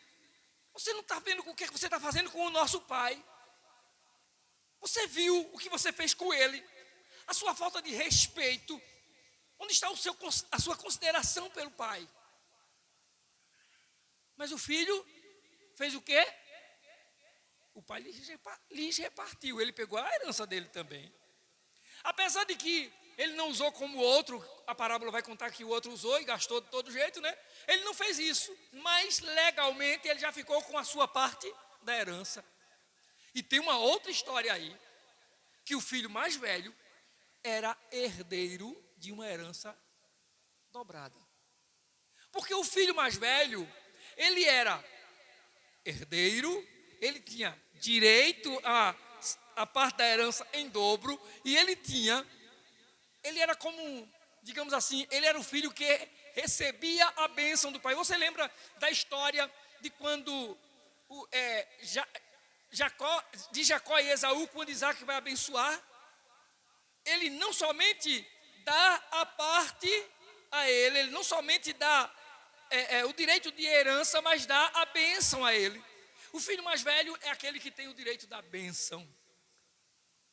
Você não está vendo o que você está fazendo com o nosso pai? Você viu o que você fez com ele? A sua falta de respeito. Onde está a sua consideração pelo pai? Mas o filho fez o quê? O pai lhes repartiu. Ele pegou a herança dele também. Apesar de que ele não usou como o outro, a parábola vai contar que o outro usou e gastou de todo jeito, né? Ele não fez isso, mas legalmente ele já ficou com a sua parte da herança. E tem uma outra história aí, que o filho mais velho era herdeiro de uma herança dobrada. Porque o filho mais velho, ele era herdeiro, ele tinha direito a parte da herança em dobro, e ele era como, digamos assim, ele era o filho que recebia a bênção do pai. Você lembra da história de quando Jacó e Esaú, quando Isaac vai abençoar, ele não somente dá a parte a ele não somente dá o direito de herança, mas dá a bênção a ele. O filho mais velho é aquele que tem o direito da bênção,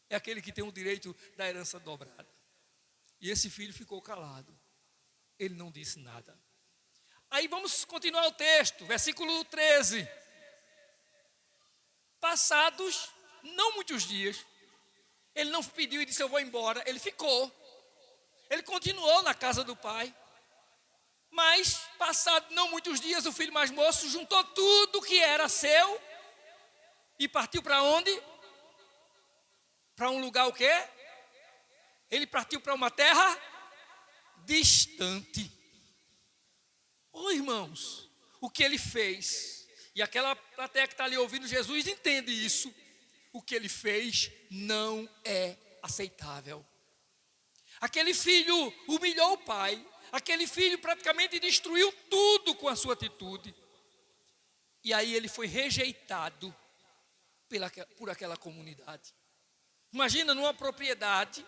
é aquele que tem o direito da herança dobrada. E esse filho ficou calado, ele não disse nada. Aí vamos continuar o texto, versículo 13. Passados não muitos dias, ele não pediu e disse eu vou embora, ele ficou. Ele continuou na casa do pai. Mas, passado não muitos dias, o filho mais moço juntou tudo que era seu e partiu para onde? Para um lugar o quê? Ele partiu para uma terra distante. Ô irmãos, o que ele fez? E aquela plateia que está ali ouvindo Jesus entende isso. O que ele fez não é aceitável. Aquele filho humilhou o pai. Aquele filho praticamente destruiu tudo com a sua atitude. E aí ele foi rejeitado por aquela comunidade. Imagina numa propriedade,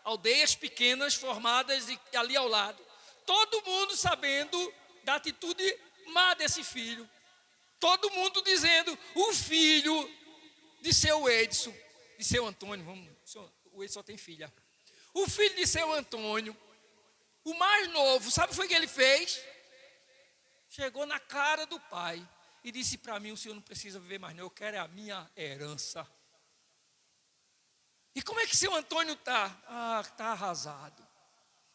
aldeias pequenas formadas ali ao lado. Todo mundo sabendo da atitude má desse filho. Todo mundo dizendo, o filho de seu Edson, de seu Antônio, o Edson só tem filha. O filho de seu Antônio, o mais novo, sabe o que foi que ele fez? Chegou na cara do pai e disse para mim, o senhor não precisa viver mais não, eu quero a minha herança. E como é que seu Antônio está? Está arrasado.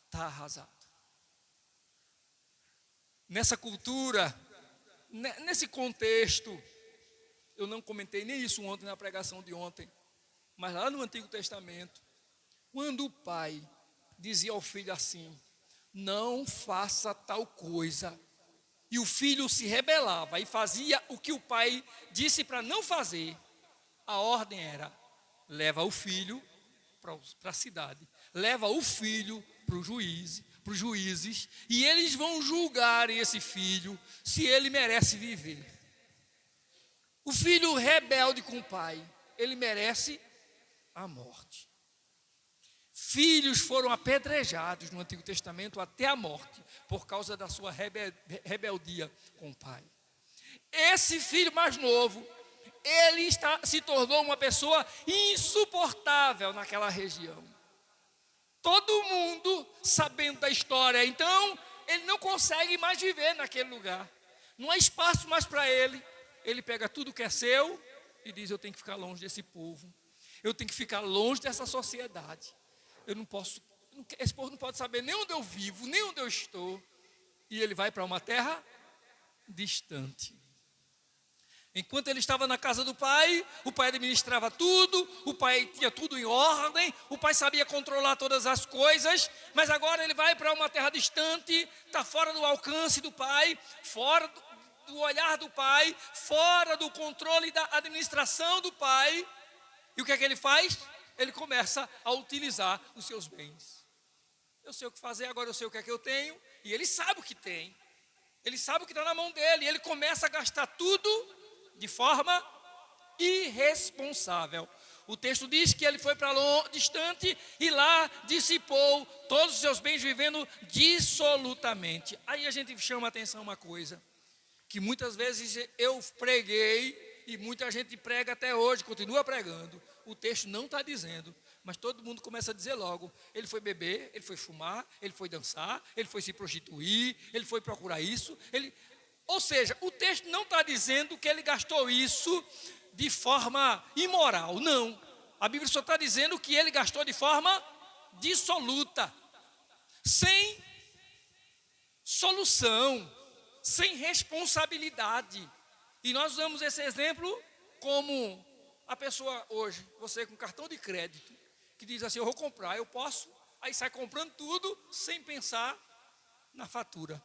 Está arrasado. Nessa cultura, nesse contexto, eu não comentei nem isso ontem na pregação de ontem, mas lá no Antigo Testamento, quando o pai dizia ao filho assim, não faça tal coisa. E o filho se rebelava e fazia o que o pai disse para não fazer. A ordem era: leva o filho para a cidade, leva o filho para os juízes, e eles vão julgar esse filho se ele merece viver. O filho rebelde com o pai, ele merece a morte. Filhos foram apedrejados no Antigo Testamento até a morte, por causa da sua rebeldia com o pai. Esse filho mais novo, ele se tornou uma pessoa insuportável naquela região. Todo mundo sabendo da história, então ele não consegue mais viver naquele lugar. Não há espaço mais para ele. Ele pega tudo que é seu e diz: eu tenho que ficar longe desse povo. Eu tenho que ficar longe dessa sociedade. Eu não posso, esse povo não pode saber nem onde eu vivo, nem onde eu estou. E ele vai para uma terra distante. Enquanto ele estava na casa do pai, o pai administrava tudo, o pai tinha tudo em ordem, o pai sabia controlar todas as coisas, mas agora ele vai para uma terra distante, está fora do alcance do pai, fora do olhar do pai, fora do controle da administração do pai. E o que é que ele faz? Ele começa a utilizar os seus bens. Eu sei o que fazer, agora eu sei o que é que eu tenho, e ele sabe o que tem. Ele sabe o que está na mão dele, e ele começa a gastar tudo de forma irresponsável. O texto diz que ele foi para distante e lá dissipou todos os seus bens, vivendo dissolutamente. Aí a gente chama a atenção uma coisa, que muitas vezes eu preguei e muita gente prega até hoje, continua pregando. O texto não está dizendo, mas todo mundo começa a dizer logo: ele foi beber, ele foi fumar, ele foi dançar, ele foi se prostituir, ele foi procurar isso, Ou seja, o texto não está dizendo que ele gastou isso de forma imoral, não. A Bíblia só está dizendo que ele gastou de forma dissoluta, sem solução, sem responsabilidade. E nós usamos esse exemplo como a pessoa hoje, você com cartão de crédito, que diz assim: eu vou comprar, eu posso, aí sai comprando tudo sem pensar na fatura.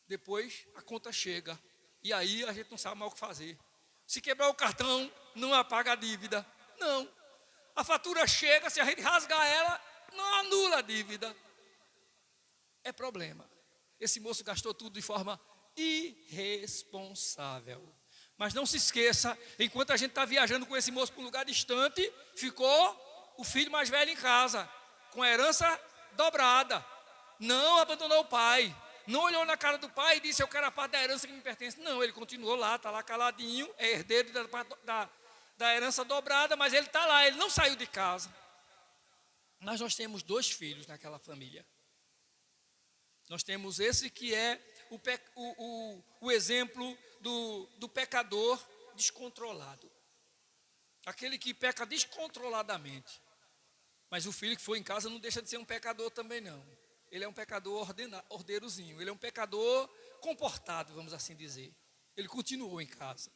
Depois a conta chega, e aí a gente não sabe mais o que fazer. Se quebrar o cartão, não apaga a dívida. Não. A fatura chega, se a gente rasgar ela, não anula a dívida. É problema. Esse moço gastou tudo de forma irresponsável. Mas não se esqueça, enquanto a gente está viajando com esse moço para um lugar distante, ficou o filho mais velho em casa, com a herança dobrada. Não abandonou o pai. Não olhou na cara do pai e disse: eu quero a parte da herança que me pertence. Não, ele continuou lá, está lá caladinho, é herdeiro da herança dobrada, mas ele está lá, ele não saiu de casa. Mas nós temos 2 filhos naquela família. Nós temos esse que é o exemplo do pecador descontrolado. Aquele que peca descontroladamente. Mas o filho que foi em casa não deixa de ser um pecador também não. Ele é um pecador ordeirozinho, ele é um pecador comportado, vamos assim dizer. Ele continuou em casa.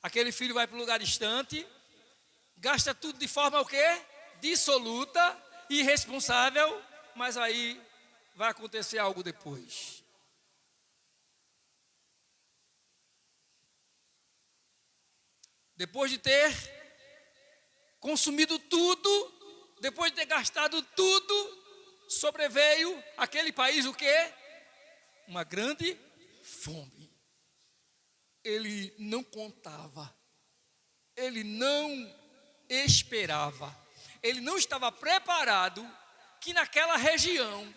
Aquele filho vai para um lugar distante, gasta tudo de forma o quê? Dissoluta, irresponsável, mas aí vai acontecer algo depois. Depois de ter consumido tudo, depois de ter gastado tudo, sobreveio aquele país o quê? Uma grande fome. Ele não contava, ele não esperava, ele não estava preparado que naquela região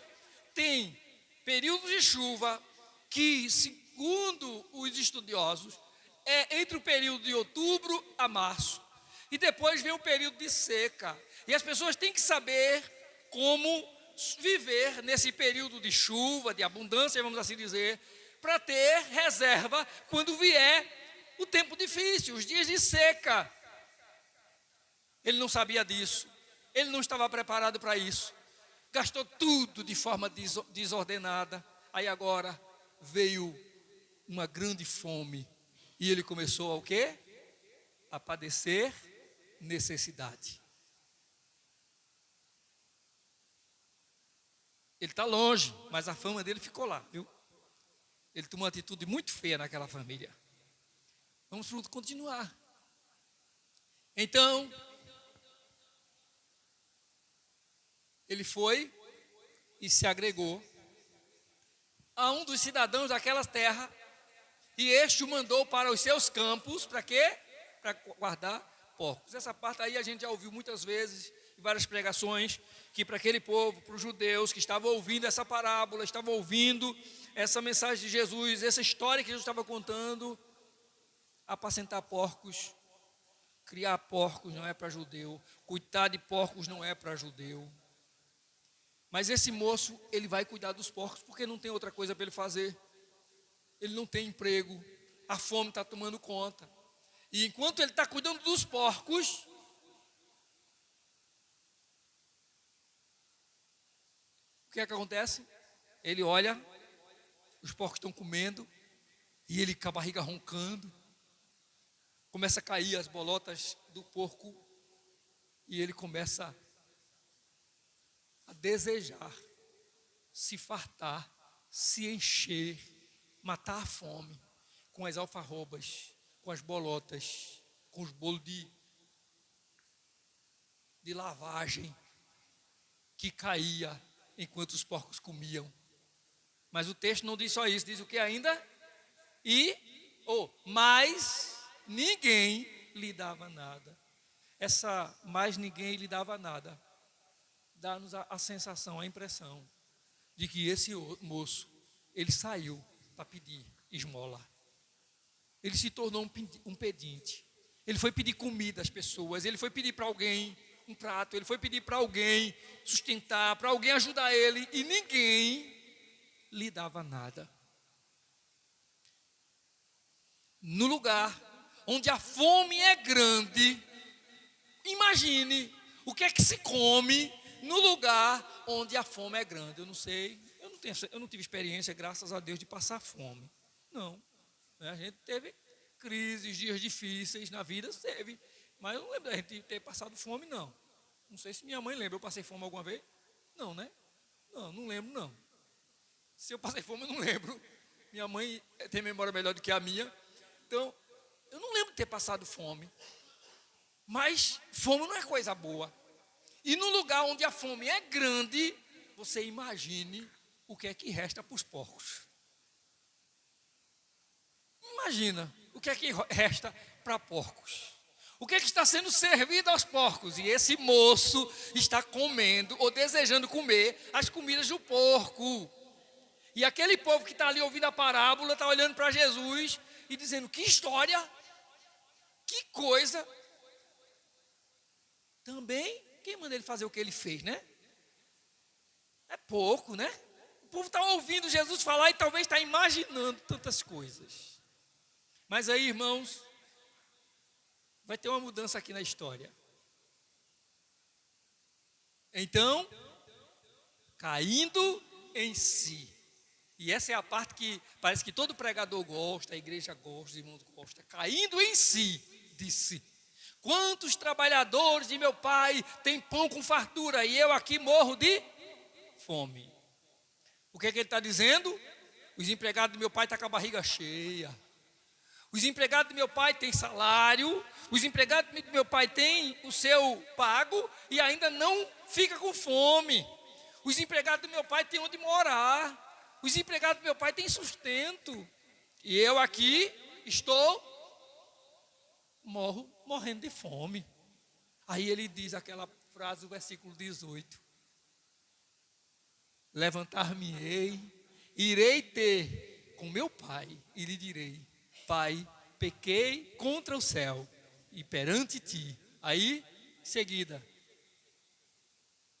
tem períodos de chuva que, segundo os estudiosos, é entre o período de outubro a março. E depois vem o período de seca. E as pessoas têm que saber como viver nesse período de chuva, de abundância, vamos assim dizer, para ter reserva quando vier o tempo difícil, os dias de seca. Ele não sabia disso, ele não estava preparado para isso, gastou tudo de forma desordenada. Aí agora veio uma grande fome e ele começou a o quê? A padecer necessidade. Ele está longe, mas a fama dele ficou lá, viu? Ele tomou uma atitude muito feia naquela família. Vamos continuar. Então, ele foi e se agregou a um dos cidadãos daquela terra, e este o mandou para os seus campos, para quê? Para guardar porcos. Essa parte aí a gente já ouviu muitas vezes, em várias pregações, que para aquele povo, para os judeus que estavam ouvindo essa parábola, estavam ouvindo essa mensagem de Jesus, essa história que Jesus estava contando, apacentar porcos, criar porcos não é para judeu, cuidar de porcos não é para judeu. Mas esse moço, ele vai cuidar dos porcos, porque não tem outra coisa para ele fazer. Ele não tem emprego, a fome está tomando conta. E enquanto ele está cuidando dos porcos, o que é que acontece? Ele olha, os porcos estão comendo, e ele com a barriga roncando, começa a cair as bolotas do porco, e ele começa a desejar, se fartar, se encher, matar a fome, com as alfarrobas, com as bolotas, com os bolos de lavagem, que caía enquanto os porcos comiam. Mas o texto não diz só isso, diz o que ainda? Mas ninguém lhe dava nada. Essa mais ninguém lhe dava nada dá-nos a sensação, a impressão de que esse moço, ele saiu para pedir esmola. Ele se tornou um pedinte. Ele foi pedir comida às pessoas, ele foi pedir para alguém um prato, ele foi pedir para alguém sustentar, para alguém ajudar ele, e ninguém lhe dava nada. No lugar onde a fome é grande, imagine o que é que se come no lugar onde a fome é grande. Eu não sei, eu não tive experiência, graças a Deus, de passar fome. Não. A gente teve crises, dias difíceis na vida, teve. Mas eu não lembro da gente ter passado fome, não. Não sei se minha mãe lembra. Eu passei fome alguma vez? Não, né? Não lembro, não. Se eu passei fome, eu não lembro. Minha mãe tem memória melhor do que a minha. Então, eu não lembro de ter passado fome. Mas fome não é coisa boa. E no lugar onde a fome é grande, você imagine o que é que resta para os porcos. Imagina o que é que resta para porcos. O que é que está sendo servido aos porcos? E esse moço está comendo ou desejando comer as comidas do porco. E aquele povo que está ali ouvindo a parábola está olhando para Jesus e dizendo: que história, que coisa. Também, quem manda ele fazer o que ele fez, né? É pouco, né? O povo está ouvindo Jesus falar e talvez está imaginando tantas coisas. Mas aí, irmãos, vai ter uma mudança aqui na história. Então, caindo em si. E essa é a parte que parece que todo pregador gosta, a igreja gosta, os irmãos gostam. Caindo em si, disse: quantos trabalhadores de meu pai têm pão com fartura e eu aqui morro de fome? O que é que ele está dizendo? Os empregados do meu pai estão com a barriga cheia. Os empregados do meu pai têm salário, os empregados do meu pai têm o seu pago e ainda não fica com fome. Os empregados do meu pai têm onde morar. Os empregados do meu pai têm sustento. E eu aqui estou morrendo de fome. Aí ele diz aquela frase do versículo 18. Levantar-me-ei, irei ter com meu pai e lhe direi: Pai, pequei contra o céu e perante ti. Aí, em seguida,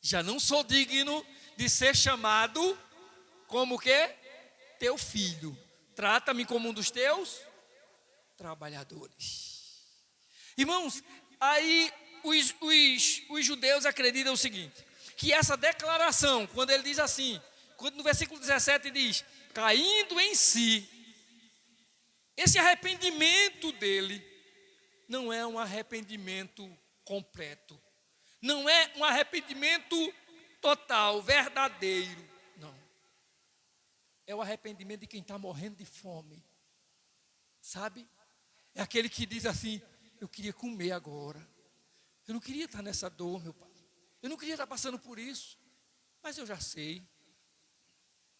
já não sou digno de ser chamado como o quê? Teu filho. Trata-me como um dos teus trabalhadores. Irmãos, aí os judeus acreditam o seguinte, que essa declaração, quando ele diz assim, quando no versículo 17 diz, caindo em si, esse arrependimento dele não é um arrependimento completo. Não é um arrependimento total, verdadeiro. é o arrependimento de quem está morrendo de fome. Sabe? É aquele que diz assim: eu queria comer agora. Eu não queria estar nessa dor, meu pai. Eu não queria estar passando por isso. Mas eu já sei.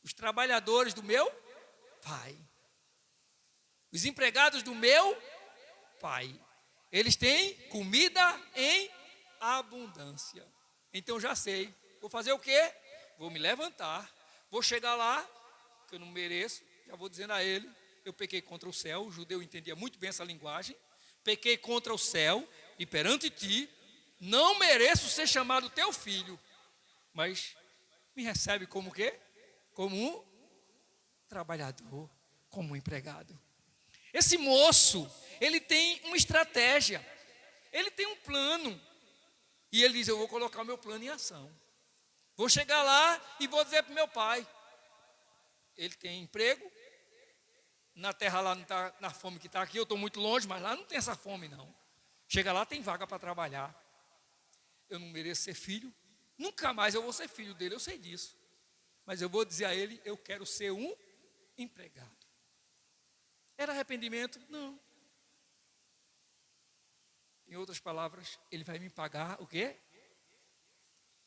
Os trabalhadores do meu pai, os empregados do meu pai, eles têm comida em abundância. Então eu já sei. Vou fazer o quê? Vou me levantar. Vou chegar lá, que eu não mereço. Já vou dizendo a ele: eu pequei contra o céu. O judeu entendia muito bem essa linguagem. Pequei contra o céu e perante ti não mereço ser chamado teu filho. Mas me recebe como o quê? Como um trabalhador, como um empregado. Esse moço, ele tem uma estratégia. Ele tem um plano. E ele diz: eu vou colocar o meu plano em ação. Vou chegar lá e vou dizer para o meu pai. Ele tem emprego. Na terra lá não está na fome que está aqui. Eu estou muito longe, mas lá não tem essa fome não. Chega lá, tem vaga para trabalhar. Eu não mereço ser filho. Nunca mais eu vou ser filho dele, eu sei disso. Mas eu vou dizer a ele: eu quero ser um empregado. Era arrependimento? Não. Em outras palavras, ele vai me pagar o quê?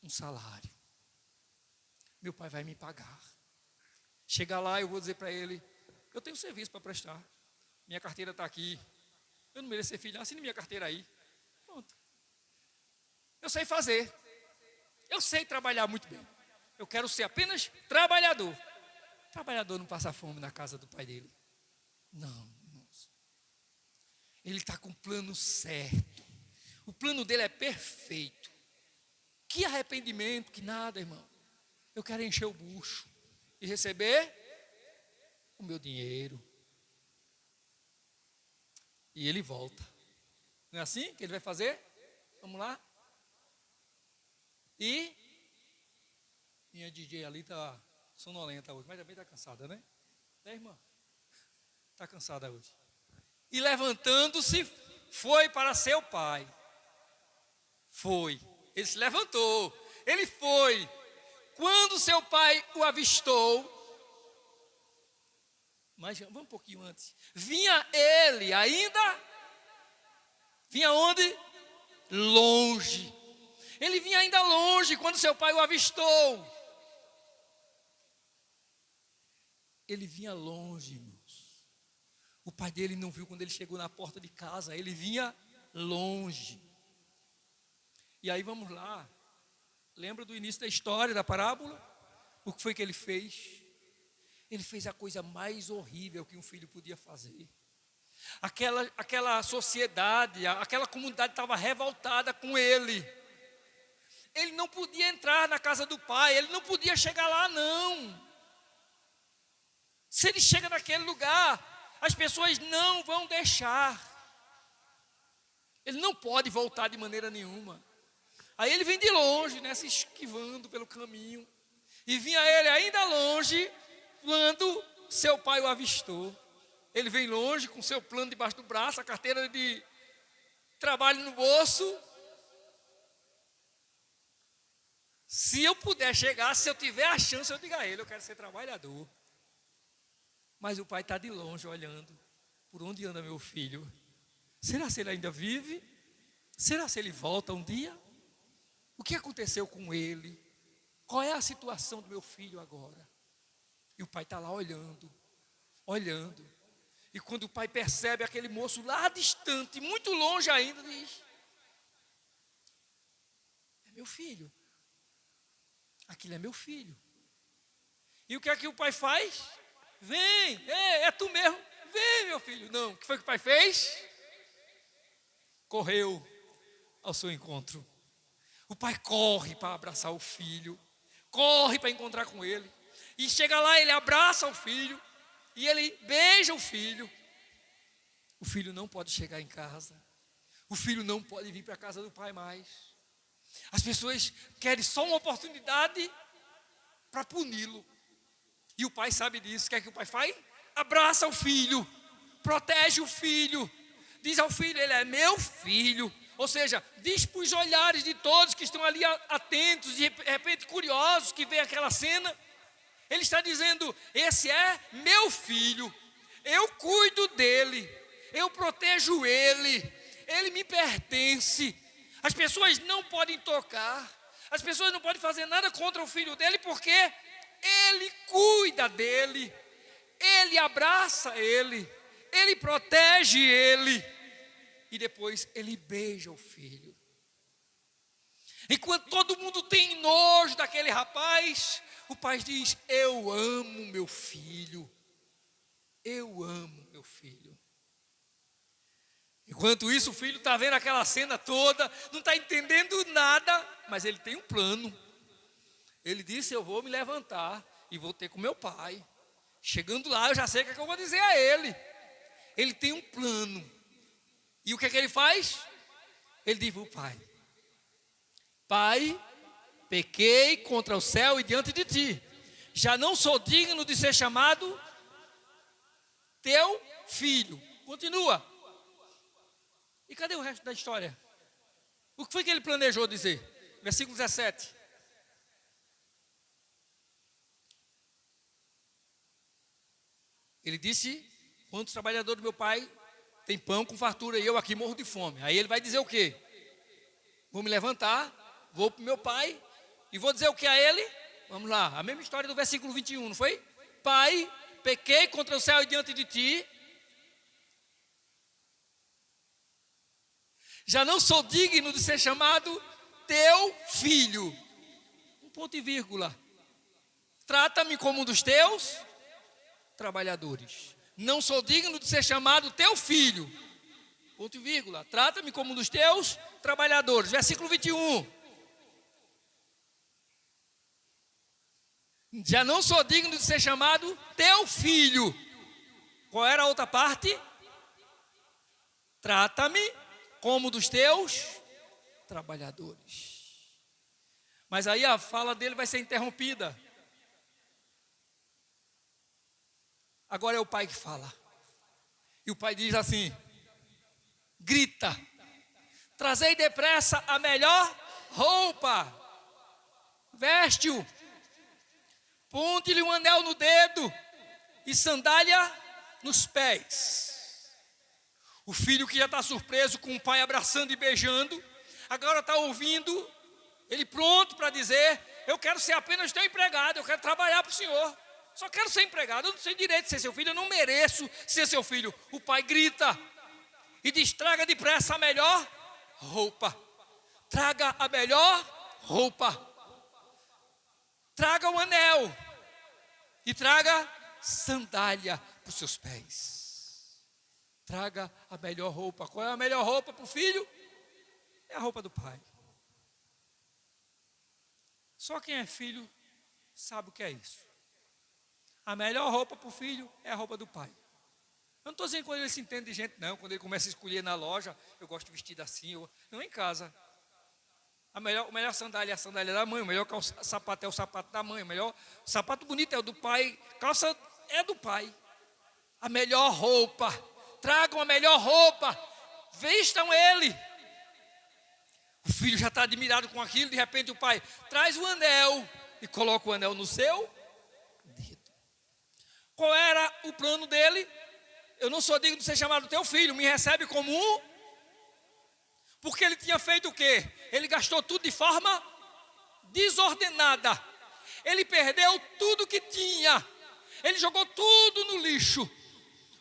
Um salário. Meu pai vai me pagar. Chegar lá, eu vou dizer para ele: eu tenho serviço para prestar. Minha carteira está aqui. Eu não mereço ser filho. Assine minha carteira aí. Pronto. Eu sei fazer. Eu sei trabalhar muito bem. Eu quero ser apenas trabalhador. Trabalhador não passa fome na casa do pai dele. Não, irmãos. Ele está com o plano certo. O plano dele é perfeito. Que arrependimento, que nada, irmão. Eu quero encher o bucho e receber o meu dinheiro. E ele volta. Não é assim que ele vai fazer? Vamos lá? E minha DJ ali está sonolenta hoje, mas também está cansada, né? Né, irmã? Está cansada hoje. E levantando-se, foi para seu pai. Foi. Ele se levantou. Ele foi. Quando seu pai o avistou, mas vamos um pouquinho antes. Vinha ele ainda. Vinha onde? Longe. Ele vinha ainda longe quando seu pai o avistou. Ele vinha longe, irmãos. O pai dele não viu quando ele chegou na porta de casa. Ele vinha longe. E aí vamos lá. Lembra do início da história, da parábola? O que foi que ele fez? Ele fez a coisa mais horrível que um filho podia fazer. Aquela sociedade, aquela comunidade estava revoltada com ele. Ele não podia entrar na casa do pai, ele não podia chegar lá, não. Se ele chega naquele lugar, as pessoas não vão deixar. Ele não pode voltar de maneira nenhuma. Aí ele vem de longe, né, se esquivando pelo caminho. E vinha ele ainda longe, quando seu pai o avistou. Ele vem longe com seu plano debaixo do braço, a carteira de trabalho no bolso. Se eu puder chegar, se eu tiver a chance, eu digo a ele: eu quero ser trabalhador. Mas o pai está de longe olhando. Por onde anda meu filho? Será se ele ainda vive? Será se ele volta um dia? O que aconteceu com ele? Qual é a situação do meu filho agora? E o pai está lá olhando, olhando. E quando o pai percebe aquele moço lá distante, muito longe ainda, diz: é meu filho. Aquilo é meu filho. E o que é que o pai faz? Vem, é tu mesmo. Vem, meu filho. Não, o que foi que o pai fez? Correu ao seu encontro. O pai corre para abraçar o filho. Corre para encontrar com ele. E chega lá, ele abraça o filho. E ele beija o filho. O filho não pode chegar em casa. O filho não pode vir para a casa do pai mais. As pessoas querem só uma oportunidade para puni-lo. E o pai sabe disso. O que é que o pai faz? Abraça o filho. Protege o filho. Diz ao filho: ele é meu filho. Ou seja, diz para os olhares de todos que estão ali atentos, de repente curiosos, que veem aquela cena: Ele está dizendo: esse é meu filho, eu cuido dele, eu protejo ele me pertence. As pessoas não podem tocar, as pessoas não podem fazer nada contra o filho dele, porque ele cuida dele, ele abraça ele protege ele, e depois ele beija o filho. Enquanto todo mundo tem nojo daquele rapaz, o pai diz: eu amo meu filho, eu amo meu filho. Enquanto isso, o filho está vendo aquela cena toda, não está entendendo nada, mas ele tem um plano. Ele disse: eu vou me levantar e vou ter com meu pai. Chegando lá, eu já sei o que é que eu vou dizer a ele. Ele tem um plano. E o que é que ele faz? Ele diz para o pai: pai, pequei contra o céu e diante de ti. Já não sou digno de ser chamado teu filho. Continua. E cadê o resto da história? O que foi que ele planejou dizer? Versículo 17. Ele disse: quantos trabalhadores do meu pai tem pão com fartura e eu aqui morro de fome? Aí ele vai dizer o quê? Vou me levantar, vou para o meu pai e vou dizer o que a ele? Vamos lá, a mesma história do versículo 21, não foi? Pai, pequei contra o céu e diante de ti. Já não sou digno de ser chamado teu filho. Um ponto e vírgula. Trata-me como um dos teus trabalhadores. Não sou digno de ser chamado teu filho. Ponto e vírgula. Trata-me como um dos teus trabalhadores. Versículo 21. Já não sou digno de ser chamado teu filho. Qual era a outra parte? Trata-me como dos teus trabalhadores. Mas aí a fala dele vai ser interrompida. Agora é o pai que fala. E o pai diz assim: grita: trazei depressa a melhor roupa, veste-o, ponte-lhe um anel no dedo e sandália nos pés. O filho, que já está surpreso com o pai abraçando e beijando, agora está ouvindo ele pronto para dizer: eu quero ser apenas teu empregado, eu quero trabalhar para o Senhor, só quero ser empregado, eu não tenho direito de ser seu filho, eu não mereço ser seu filho. O pai grita e diz: traga depressa a melhor roupa, traga a melhor roupa, traga o anel e traga sandália para os seus pés. Traga a melhor roupa. Qual é a melhor roupa para o filho? É a roupa do pai. Só quem é filho sabe o que é isso. A melhor roupa para o filho é a roupa do pai. Eu não estou dizendo quando ele se entende de gente, não. Quando ele começa a escolher na loja: eu gosto de vestido assim. Não, em casa. O melhor sandália é a sandália da mãe. O melhor sapato é o sapato da mãe. O melhor sapato bonito é o do pai. Calça é do pai. A melhor roupa. Tragam a melhor roupa, vestam ele. O filho já está admirado com aquilo. De repente o pai traz o anel e coloca o anel no seu dedo. Qual era o plano dele? Eu não sou digno de ser chamado teu filho, me recebe como um. Porque ele tinha feito o quê? Ele gastou tudo de forma desordenada. Ele perdeu tudo que tinha. Ele jogou tudo no lixo.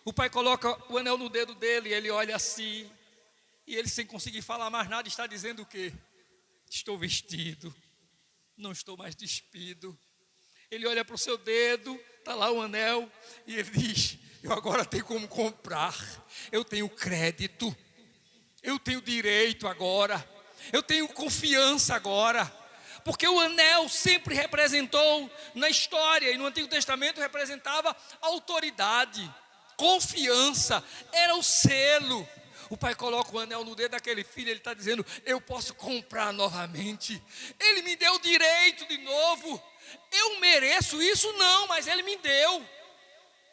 O pai coloca o anel no dedo dele, ele olha assim, e ele, sem conseguir falar mais nada, está dizendo o quê? Estou vestido, não estou mais despido. Ele olha para o seu dedo, está lá o anel, e ele diz: eu agora tenho como comprar, eu tenho crédito, eu tenho direito agora, eu tenho confiança agora. Porque o anel sempre representou na história, e no Antigo Testamento representava autoridade, confiança, era o selo. O pai coloca o anel no dedo daquele filho, ele está dizendo: eu posso comprar novamente, ele me deu direito de novo, eu mereço isso? Não, mas ele me deu.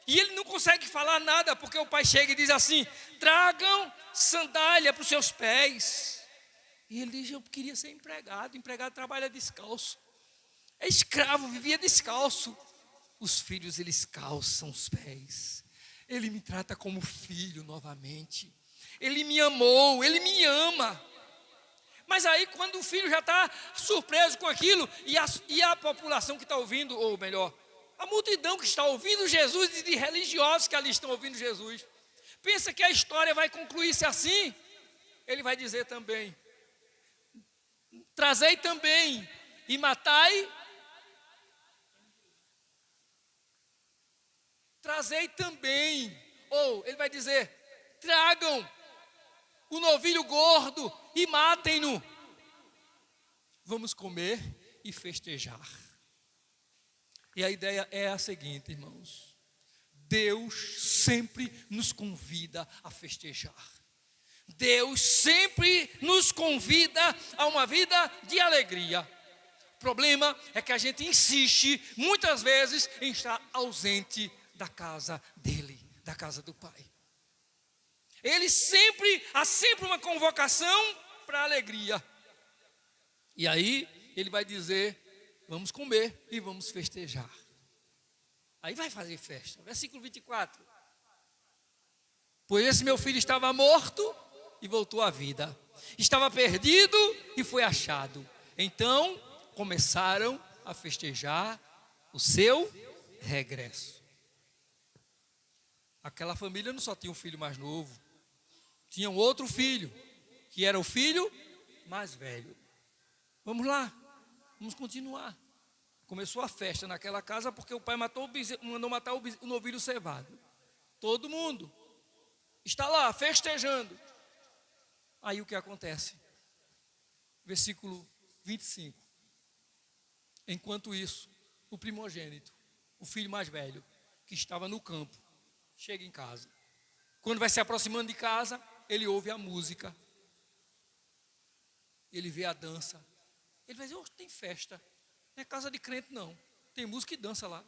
E ele não consegue falar nada, porque o pai chega e diz assim: tragam sandália para os seus pés. E ele diz: eu queria ser empregado. Empregado trabalha descalço, é escravo, vivia descalço. os filhos, eles calçam os pés. Ele me trata como filho novamente. Ele me amou, ele me ama. Mas aí quando o filho já está surpreso com aquilo, e a população que está ouvindo, ou melhor, a multidão que está ouvindo Jesus e de religiosos que ali estão ouvindo Jesus, pensa que a história vai concluir-se assim, ele vai dizer também: trazei também e matai. Trazei também. Ou ele vai dizer: tragam o novilho gordo e matem-no. Vamos comer e festejar. E a ideia é a seguinte, irmãos: Deus sempre nos convida a festejar. Deus sempre nos convida a uma vida de alegria. O problema é que a gente insiste, muitas vezes, em estar ausente da casa dele, da casa do Pai. Há sempre uma convocação para a alegria. E aí, ele vai dizer: vamos comer e vamos festejar. Aí vai fazer festa. Versículo 24. Pois esse meu filho estava morto e voltou à vida. Estava perdido e foi achado. Então, começaram a festejar o seu regresso. Aquela família não só tinha um filho mais novo, tinha um outro filho, que era o filho mais velho. Vamos lá, vamos continuar. Começou a festa naquela casa porque o pai mandou matar o novilho cevado. Todo mundo está lá festejando. Aí o que acontece? Versículo 25. Enquanto isso, o primogênito, o filho mais velho, que estava no campo, chega em casa. Quando vai se aproximando de casa, ele ouve a música. Ele vê a dança. Ele vai dizer: oh, tem festa. Não é casa de crente, não. Tem música e dança lá.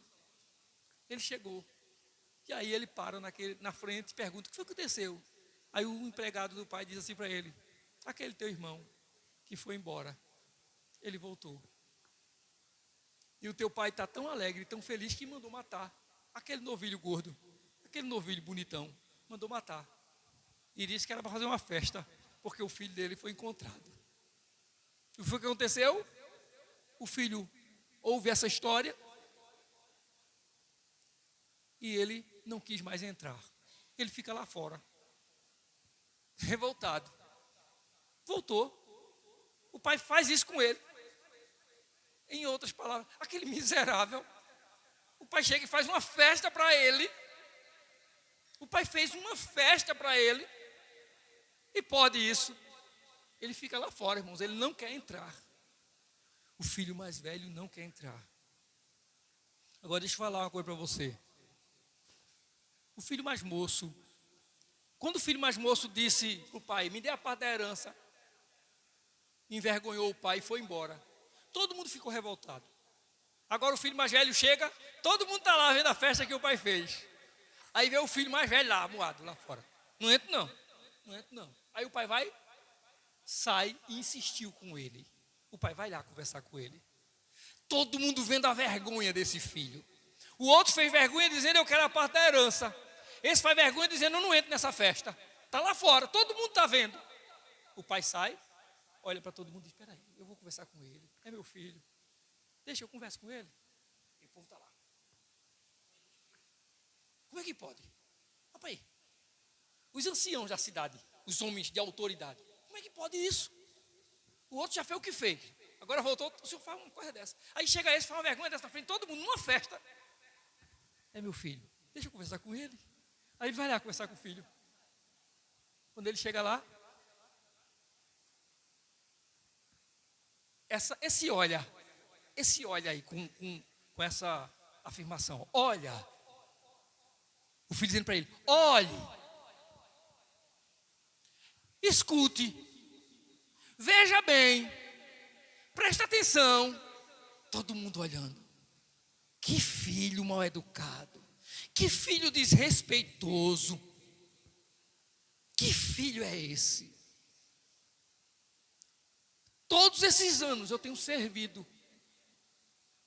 Ele chegou. E aí ele para na frente e pergunta: o que foi que aconteceu? Aí o empregado do pai diz assim para ele: aquele teu irmão que foi embora, ele voltou. E o teu pai está tão alegre, tão feliz, que mandou matar aquele novilho gordo, aquele novilho bonitão, mandou matar. E disse que era para fazer uma festa, porque o filho dele foi encontrado. E o que foi que aconteceu? O filho ouve essa história e ele não quis mais entrar. Ele fica lá fora, revoltado. Voltou. O pai faz isso com ele. Em outras palavras, aquele miserável, o pai chega e faz uma festa para ele. O pai fez uma festa para ele. E pode isso. Ele fica lá fora, irmãos, ele não quer entrar. O filho mais velho não quer entrar. Agora deixa eu falar uma coisa para você. O filho mais moço, quando o filho mais moço disse para o pai: me dê a parte da herança, envergonhou o pai e foi embora. Todo mundo ficou revoltado. Agora o filho mais velho chega, todo mundo está lá vendo a festa que o pai fez. Aí vê o filho mais velho lá, amuado, lá fora. Não entra não, não entra não. Aí o pai vai, sai e insistiu com ele. O pai vai lá conversar com ele. Todo mundo vendo a vergonha desse filho. O outro fez vergonha dizendo: eu quero a parte da herança. Esse faz vergonha dizendo: eu não entro nessa festa. Está lá fora, todo mundo está vendo. O pai sai, olha para todo mundo e diz: espera aí, eu vou conversar com ele. É meu filho. Deixa eu conversar com ele. E o povo está lá. Como é que pode? Opa aí. Os anciãos da cidade, os homens de autoridade. Como é que pode isso? O outro já fez o que fez. Agora voltou, o senhor faz uma coisa dessa. Aí chega esse, faz uma vergonha dessa na frente de todo mundo, numa festa. É meu filho. Deixa eu conversar com ele. Aí ele vai lá conversar com o filho. Quando ele chega lá, esse olha aí com essa afirmação. Olha. O filho dizendo para ele: olhe. Escute. Veja bem. Presta atenção. Todo mundo olhando. Que filho mal educado. Que filho desrespeitoso. Que filho é esse? Todos esses anos eu tenho servido.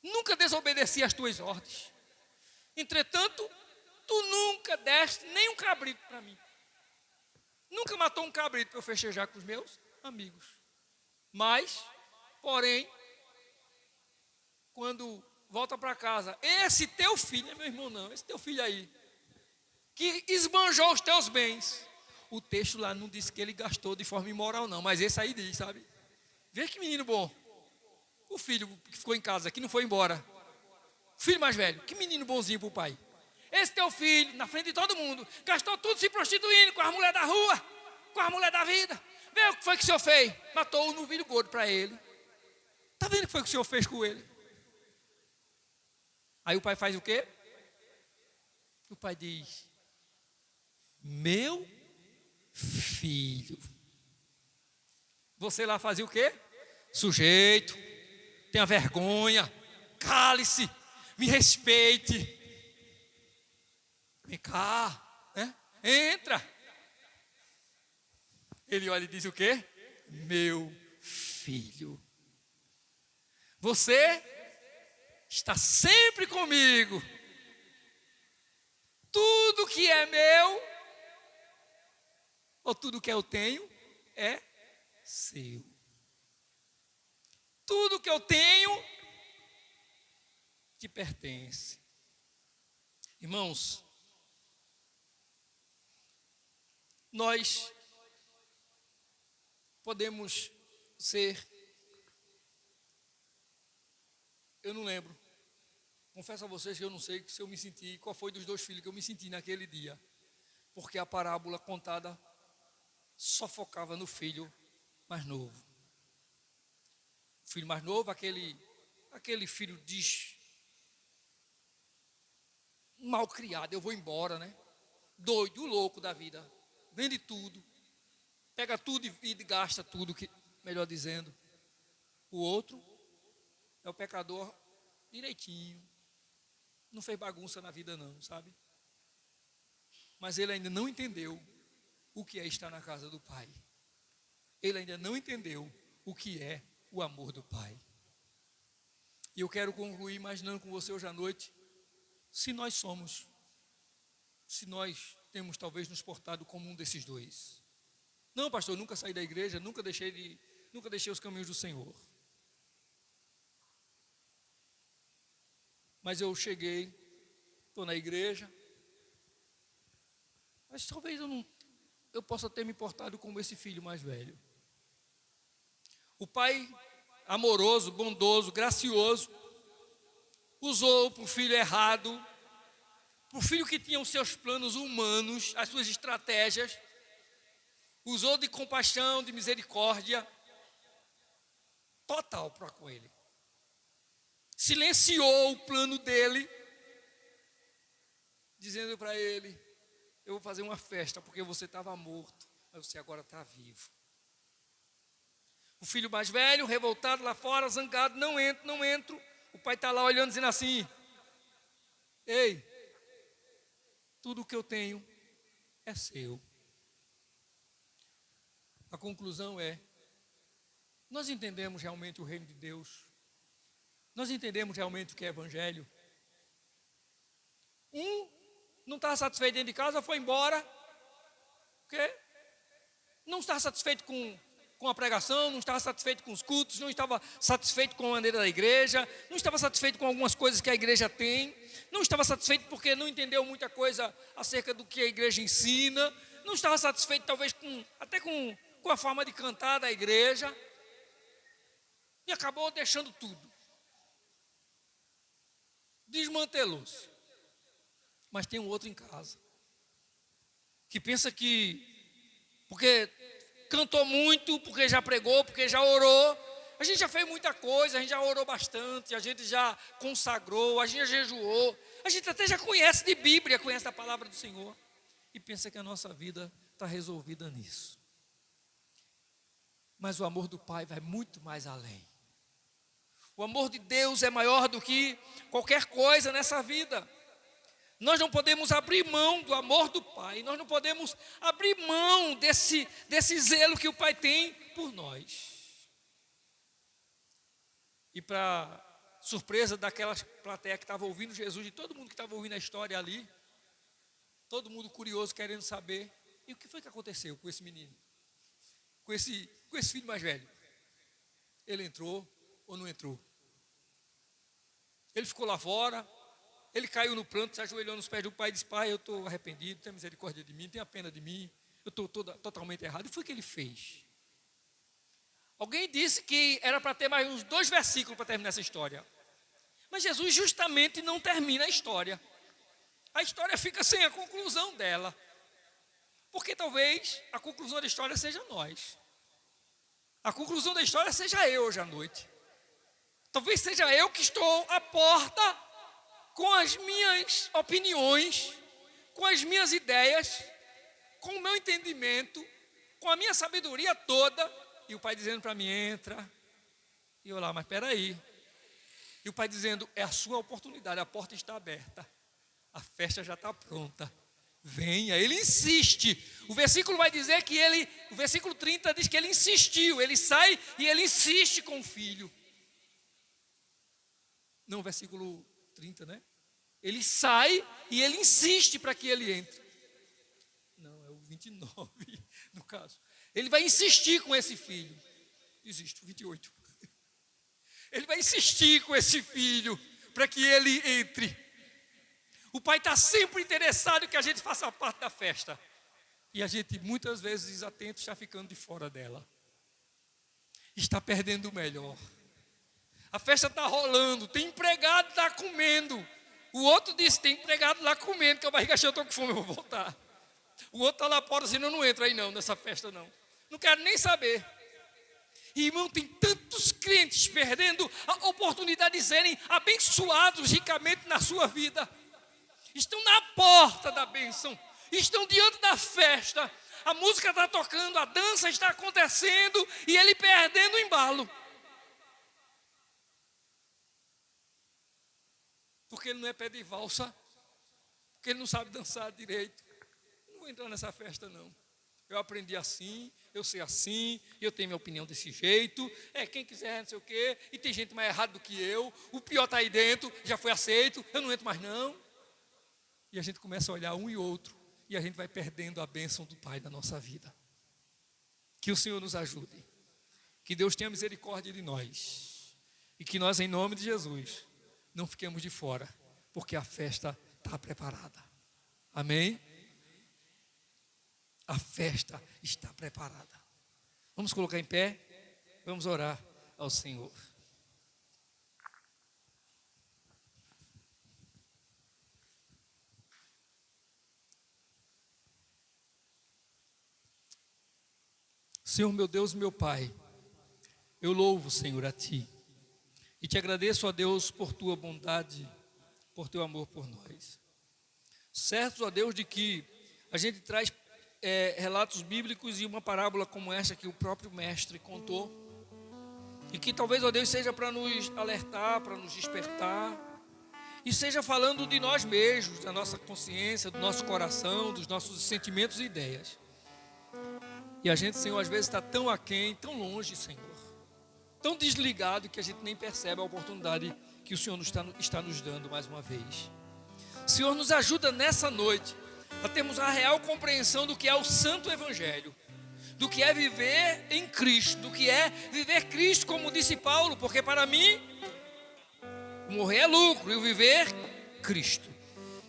Nunca desobedeci às tuas ordens. Entretanto, tu nunca deste nem um cabrito para mim. Nunca matou um cabrito para eu festejar com os meus amigos. Mas, porém, quando volta para casa, esse teu filho, não é meu irmão não, esse teu filho aí, que esbanjou os teus bens. O texto lá não diz que ele gastou de forma imoral não, mas esse aí diz, sabe? Vê que menino bom. O filho que ficou em casa, que não foi embora. O filho mais velho, que menino bonzinho para o pai. Esse teu filho, na frente de todo mundo, gastou tudo se prostituindo com as mulheres da rua, com as mulheres da vida. Vê o que foi que o senhor fez. Matou um novilho gordo para ele. Está vendo o que foi que o senhor fez com ele? Aí o pai faz o quê? O pai diz: meu filho. Você lá fazia o quê? Sujeito, tenha vergonha, cale-se, me respeite. Vem cá, né? Entra. Ele olha e diz o quê? Meu filho. Você está sempre comigo. Tudo que é meu, ou tudo que eu tenho, é seu. Tudo que eu tenho te pertence. Irmãos, nós podemos ser, eu não lembro, confesso a vocês que eu não sei se eu me senti, qual foi dos 2 filhos que eu me senti naquele dia, porque a parábola contada só focava no filho mais novo. O filho mais novo, aquele filho diz, mal criado, eu vou embora, né? Doido, louco da vida, vende tudo, pega tudo e gasta tudo, melhor dizendo. O outro é o pecador direitinho, não fez bagunça na vida não, sabe? Mas ele ainda não entendeu o que é estar na casa do Pai. Ele ainda não entendeu o que é o amor do Pai. E eu quero concluir imaginando com você hoje à noite, se nós temos talvez nos portado como um desses 2. Não, pastor, nunca saí da igreja, nunca deixei os caminhos do Senhor. Mas eu cheguei, estou na igreja, mas talvez eu possa ter me portado como esse filho mais velho. O pai amoroso, bondoso, gracioso, usou para o filho errado, para o filho que tinha os seus planos humanos, as suas estratégias, usou de compaixão, de misericórdia, total para com ele. Silenciou o plano dele, dizendo para ele: eu vou fazer uma festa porque você estava morto, mas você agora está vivo. O filho mais velho, revoltado lá fora, zangado, não entro. O pai está lá olhando, dizendo assim: ei, tudo que eu tenho é seu. A conclusão é, nós entendemos realmente o reino de Deus? Nós entendemos realmente o que é evangelho? Não estava satisfeito dentro de casa, foi embora. O quê? Não estava satisfeito com a pregação, não estava satisfeito com os cultos, não estava satisfeito com a maneira da igreja, não estava satisfeito com algumas coisas que a igreja tem, não estava satisfeito porque não entendeu muita coisa acerca do que a igreja ensina, não estava satisfeito talvez até com a forma de cantar da igreja, e acabou deixando tudo. Desmantelou-se. Mas tem um outro em casa, que pensa que, porque cantou muito, porque já pregou, porque já orou, a gente já fez muita coisa, a gente já orou bastante, a gente já consagrou, a gente já jejuou, a gente até já conhece de Bíblia, conhece a palavra do Senhor, e pensa que a nossa vida está resolvida nisso. Mas o amor do Pai vai muito mais além. O amor de Deus é maior do que qualquer coisa nessa vida. Nós não podemos abrir mão do amor do Pai, nós não podemos abrir mão desse zelo que o Pai tem por nós. E para surpresa daquela plateia que estava ouvindo Jesus, de todo mundo que estava ouvindo a história ali, todo mundo curioso, querendo saber. E o que foi que aconteceu com esse menino? Com esse filho mais velho? Ele entrou ou não entrou? Ele ficou lá fora, ele caiu no pranto, se ajoelhou nos pés do pai e disse: pai, eu estou arrependido, tenha misericórdia de mim, tenha pena de mim, eu estou totalmente errado. E foi o que ele fez. Alguém disse que era para ter mais uns 2 versículos para terminar essa história. Mas Jesus justamente não termina a história. A história fica sem a conclusão dela. Porque talvez a conclusão da história seja nós. A conclusão da história seja eu hoje à noite. Talvez seja eu que estou à porta com as minhas opiniões, com as minhas ideias, com o meu entendimento, com a minha sabedoria toda, e o pai dizendo para mim: entra. E eu lá: mas espera aí. E o pai dizendo: é a sua oportunidade, a porta está aberta, a festa já está pronta, venha. Ele insiste. O versículo vai dizer que o versículo 30 diz que ele insistiu, ele sai e ele insiste com o filho. Não, versículo 30, né? Ele sai e ele insiste para que ele entre. Não, é o 29, no caso. Ele vai insistir com esse filho. Existe o 28. Ele vai insistir com esse filho para que ele entre. O pai está sempre interessado em que a gente faça parte da festa. E a gente, muitas vezes, desatento, está ficando de fora dela. Está perdendo o melhor. A festa está rolando, tem empregado lá comendo. O outro disse: tem empregado lá comendo, que a barriga cheia, eu estou com fome, eu vou voltar. O outro está lá fora assim: não entra aí não, nessa festa não. Não quero nem saber. E, irmão, tem tantos crentes perdendo a oportunidade de serem abençoados ricamente na sua vida. Estão na porta da bênção, estão diante da festa. A música está tocando, a dança está acontecendo e ele perdendo o embalo. Porque ele não é pé de valsa, porque ele não sabe dançar direito. Não vou entrar nessa festa não. Eu aprendi assim, eu sei assim, eu tenho minha opinião desse jeito. Quem quiser, não sei o quê. E tem gente mais errada do que eu. O pior está aí dentro, já foi aceito, eu não entro mais não. E a gente começa a olhar um e outro. E a gente vai perdendo a bênção do Pai na nossa vida. Que o Senhor nos ajude. Que Deus tenha misericórdia de nós. E que nós, em nome de Jesus, não fiquemos de fora. Porque a festa está preparada. Amém? A festa está preparada. Vamos colocar em pé. Vamos orar ao Senhor. Senhor, meu Deus, meu Pai, eu louvo, Senhor, a Ti. E te agradeço, ó Deus, por Tua bondade, por Teu amor por nós. Certo, ó Deus, de que a gente traz relatos bíblicos e uma parábola como essa que o próprio mestre contou. E que talvez, ó Deus, seja para nos alertar, para nos despertar. E seja falando de nós mesmos, da nossa consciência, do nosso coração, dos nossos sentimentos e ideias. E a gente, Senhor, às vezes está tão aquém, tão longe, Senhor. Tão desligado que a gente nem percebe a oportunidade que o Senhor está nos dando mais uma vez. Senhor, nos ajuda nessa noite a termos a real compreensão do que é o Santo Evangelho. Do que é viver em Cristo. Do que é viver Cristo, como disse Paulo. Porque para mim, morrer é lucro e o viver, Cristo.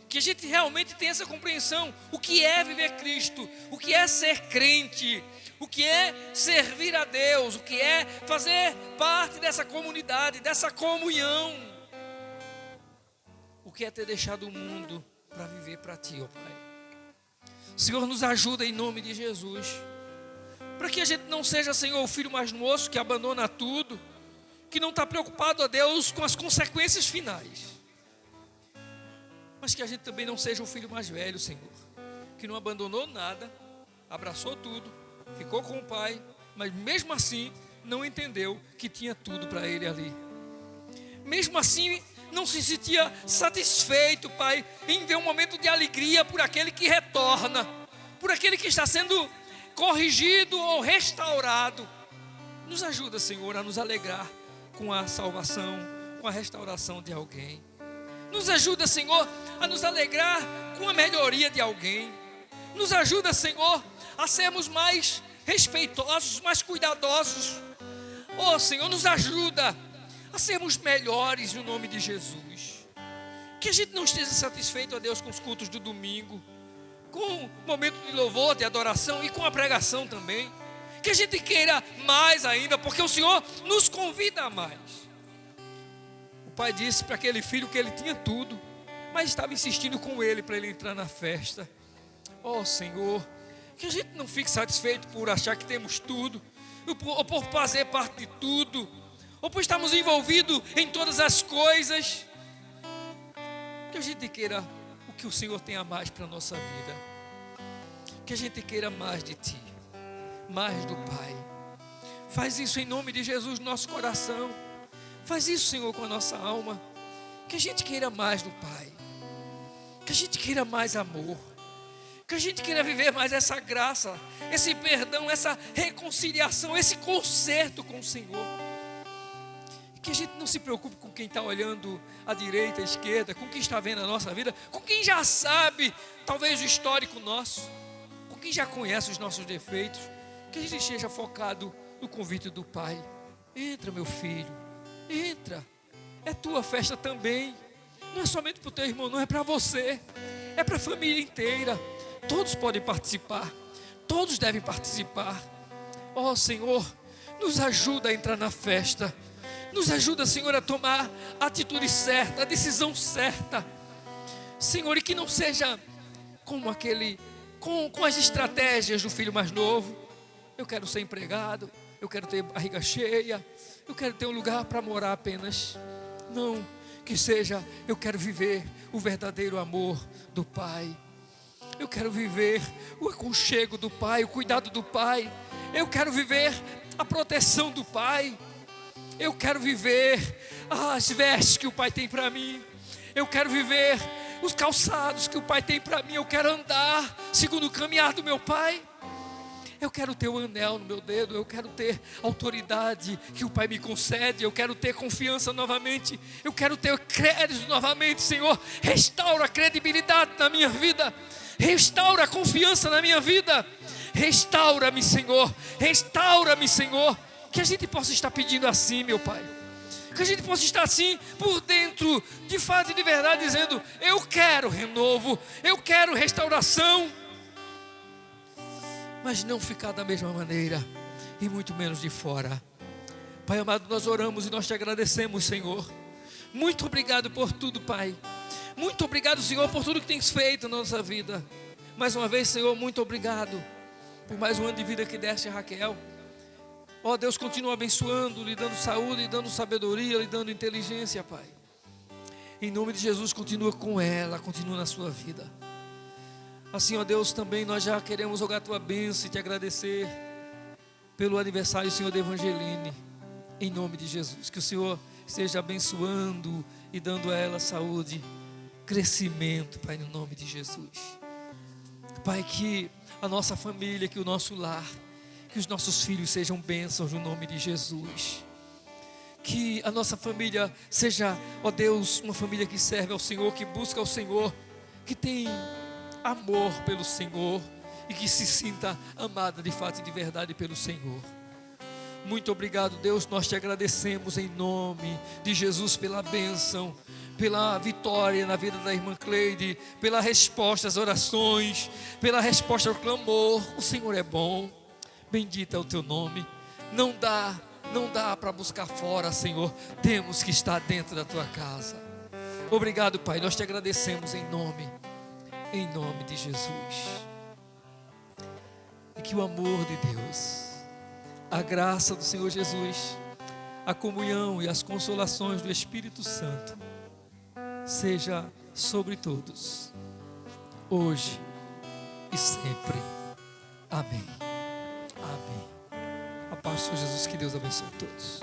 Que a gente realmente tenha essa compreensão. O que é viver Cristo? O que é ser crente? O que é servir a Deus? O que é fazer parte dessa comunidade, dessa comunhão? O que é ter deixado o mundo para viver para Ti, ó Pai? Senhor, nos ajuda em nome de Jesus. Para que a gente não seja, Senhor, o filho mais moço que abandona tudo, que não está preocupado, ó Deus, com as consequências finais. Mas que a gente também não seja o filho mais velho, Senhor, que não abandonou nada, abraçou tudo, ficou com o pai, mas mesmo assim não entendeu que tinha tudo para ele ali. Mesmo assim não se sentia satisfeito, Pai, em ver um momento de alegria por aquele que retorna, por aquele que está sendo corrigido ou restaurado. Nos ajuda, Senhor, a nos alegrar com a salvação, com com a restauração de alguém. Nos ajuda, Senhor, a nos alegrar com a melhoria de alguém. Nos ajuda, Senhor, a sermos mais respeitosos, mais cuidadosos. Oh, Senhor, nos ajuda a sermos melhores no nome de Jesus. Que a gente não esteja satisfeito, ó Deus, com os cultos do domingo, com o momento de louvor, de adoração e com a pregação também. Que a gente queira mais ainda, porque o Senhor nos convida a mais. O pai disse para aquele filho que ele tinha tudo, mas estava insistindo com ele para ele entrar na festa. Oh, Senhor, que a gente não fique satisfeito por achar que temos tudo, ou por fazer parte de tudo, ou por estarmos envolvidos em todas as coisas. Que a gente queira o que o Senhor tem a mais para a nossa vida. Que a gente queira mais de Ti, mais do Pai. Faz isso em nome de Jesus no nosso coração. Faz isso, Senhor, com a nossa alma. Que a gente queira mais do Pai. Que a gente queira mais amor. Que a gente queira viver mais essa graça, esse perdão, essa reconciliação, esse conserto com o Senhor. Que a gente não se preocupe com quem está olhando à direita, à esquerda, com quem está vendo a nossa vida, com quem já sabe, talvez, o histórico nosso, com quem já conhece os nossos defeitos. Que a gente esteja focado no convite do Pai. Entra, meu filho, entra. É tua festa também. Não é somente para o teu irmão, não é para você. É para a família inteira. Todos podem participar. Todos devem participar. Oh, Senhor, nos ajuda a entrar na festa. Nos ajuda, Senhor, a tomar a atitude certa, a decisão certa. Senhor, e que não seja como com as estratégias do filho mais novo. Eu quero ser empregado, eu quero ter barriga cheia, eu quero ter um lugar para morar apenas. Não, que seja, eu quero viver o verdadeiro amor do Pai. Eu quero viver o aconchego do Pai, o cuidado do Pai. Eu quero viver a proteção do Pai. Eu quero viver as vestes que o Pai tem para mim. Eu quero viver os calçados que o Pai tem para mim. Eu quero andar segundo o caminhar do meu Pai. Eu quero ter o anel no meu dedo. Eu quero ter a autoridade que o Pai me concede. Eu quero ter confiança novamente. Eu quero ter crédito novamente, Senhor. Restaura a credibilidade na minha vida. Restaura a confiança na minha vida. Restaura-me, Senhor. Restaura-me, Senhor. Que a gente possa estar pedindo assim, meu Pai. Que a gente possa estar assim por dentro, de fato e de verdade, dizendo: eu quero renovo, eu quero restauração. Mas não ficar da mesma maneira, e muito menos de fora. Pai amado, nós oramos e nós te agradecemos, Senhor. Muito obrigado por tudo, Pai. Muito obrigado, Senhor, por tudo que tens feito na nossa vida. Mais uma vez, Senhor, muito obrigado por mais um ano de vida que deste a Raquel. Ó Deus, continua abençoando, lhe dando saúde, lhe dando sabedoria, lhe dando inteligência, Pai. Em nome de Jesus, continua com ela, continua na sua vida. Assim, ó Deus, também nós já queremos rogar a tua bênção e te agradecer pelo aniversário, Senhor, de Evangeline. Em nome de Jesus, que o Senhor esteja abençoando e dando a ela saúde, crescimento, Pai, no nome de Jesus. Pai, que a nossa família, que o nosso lar, que os nossos filhos sejam bênçãos no nome de Jesus. Que a nossa família seja, ó Deus, uma família que serve ao Senhor, que busca ao Senhor, que tem amor pelo Senhor e que se sinta amada de fato e de verdade pelo Senhor. Muito obrigado, Deus, nós te agradecemos em nome de Jesus pela bênção, pela vitória na vida da irmã Cleide, pela resposta às orações, pela resposta ao clamor. O Senhor é bom, bendito é o teu nome. Não dá para buscar fora, Senhor, temos que estar dentro da tua casa. Obrigado, Pai, nós te agradecemos em nome de Jesus. E que o amor de Deus, a graça do Senhor Jesus, a comunhão e as consolações do Espírito Santo seja sobre todos, hoje e sempre. Amém. Amém. A paz do Senhor Jesus, que Deus abençoe a todos.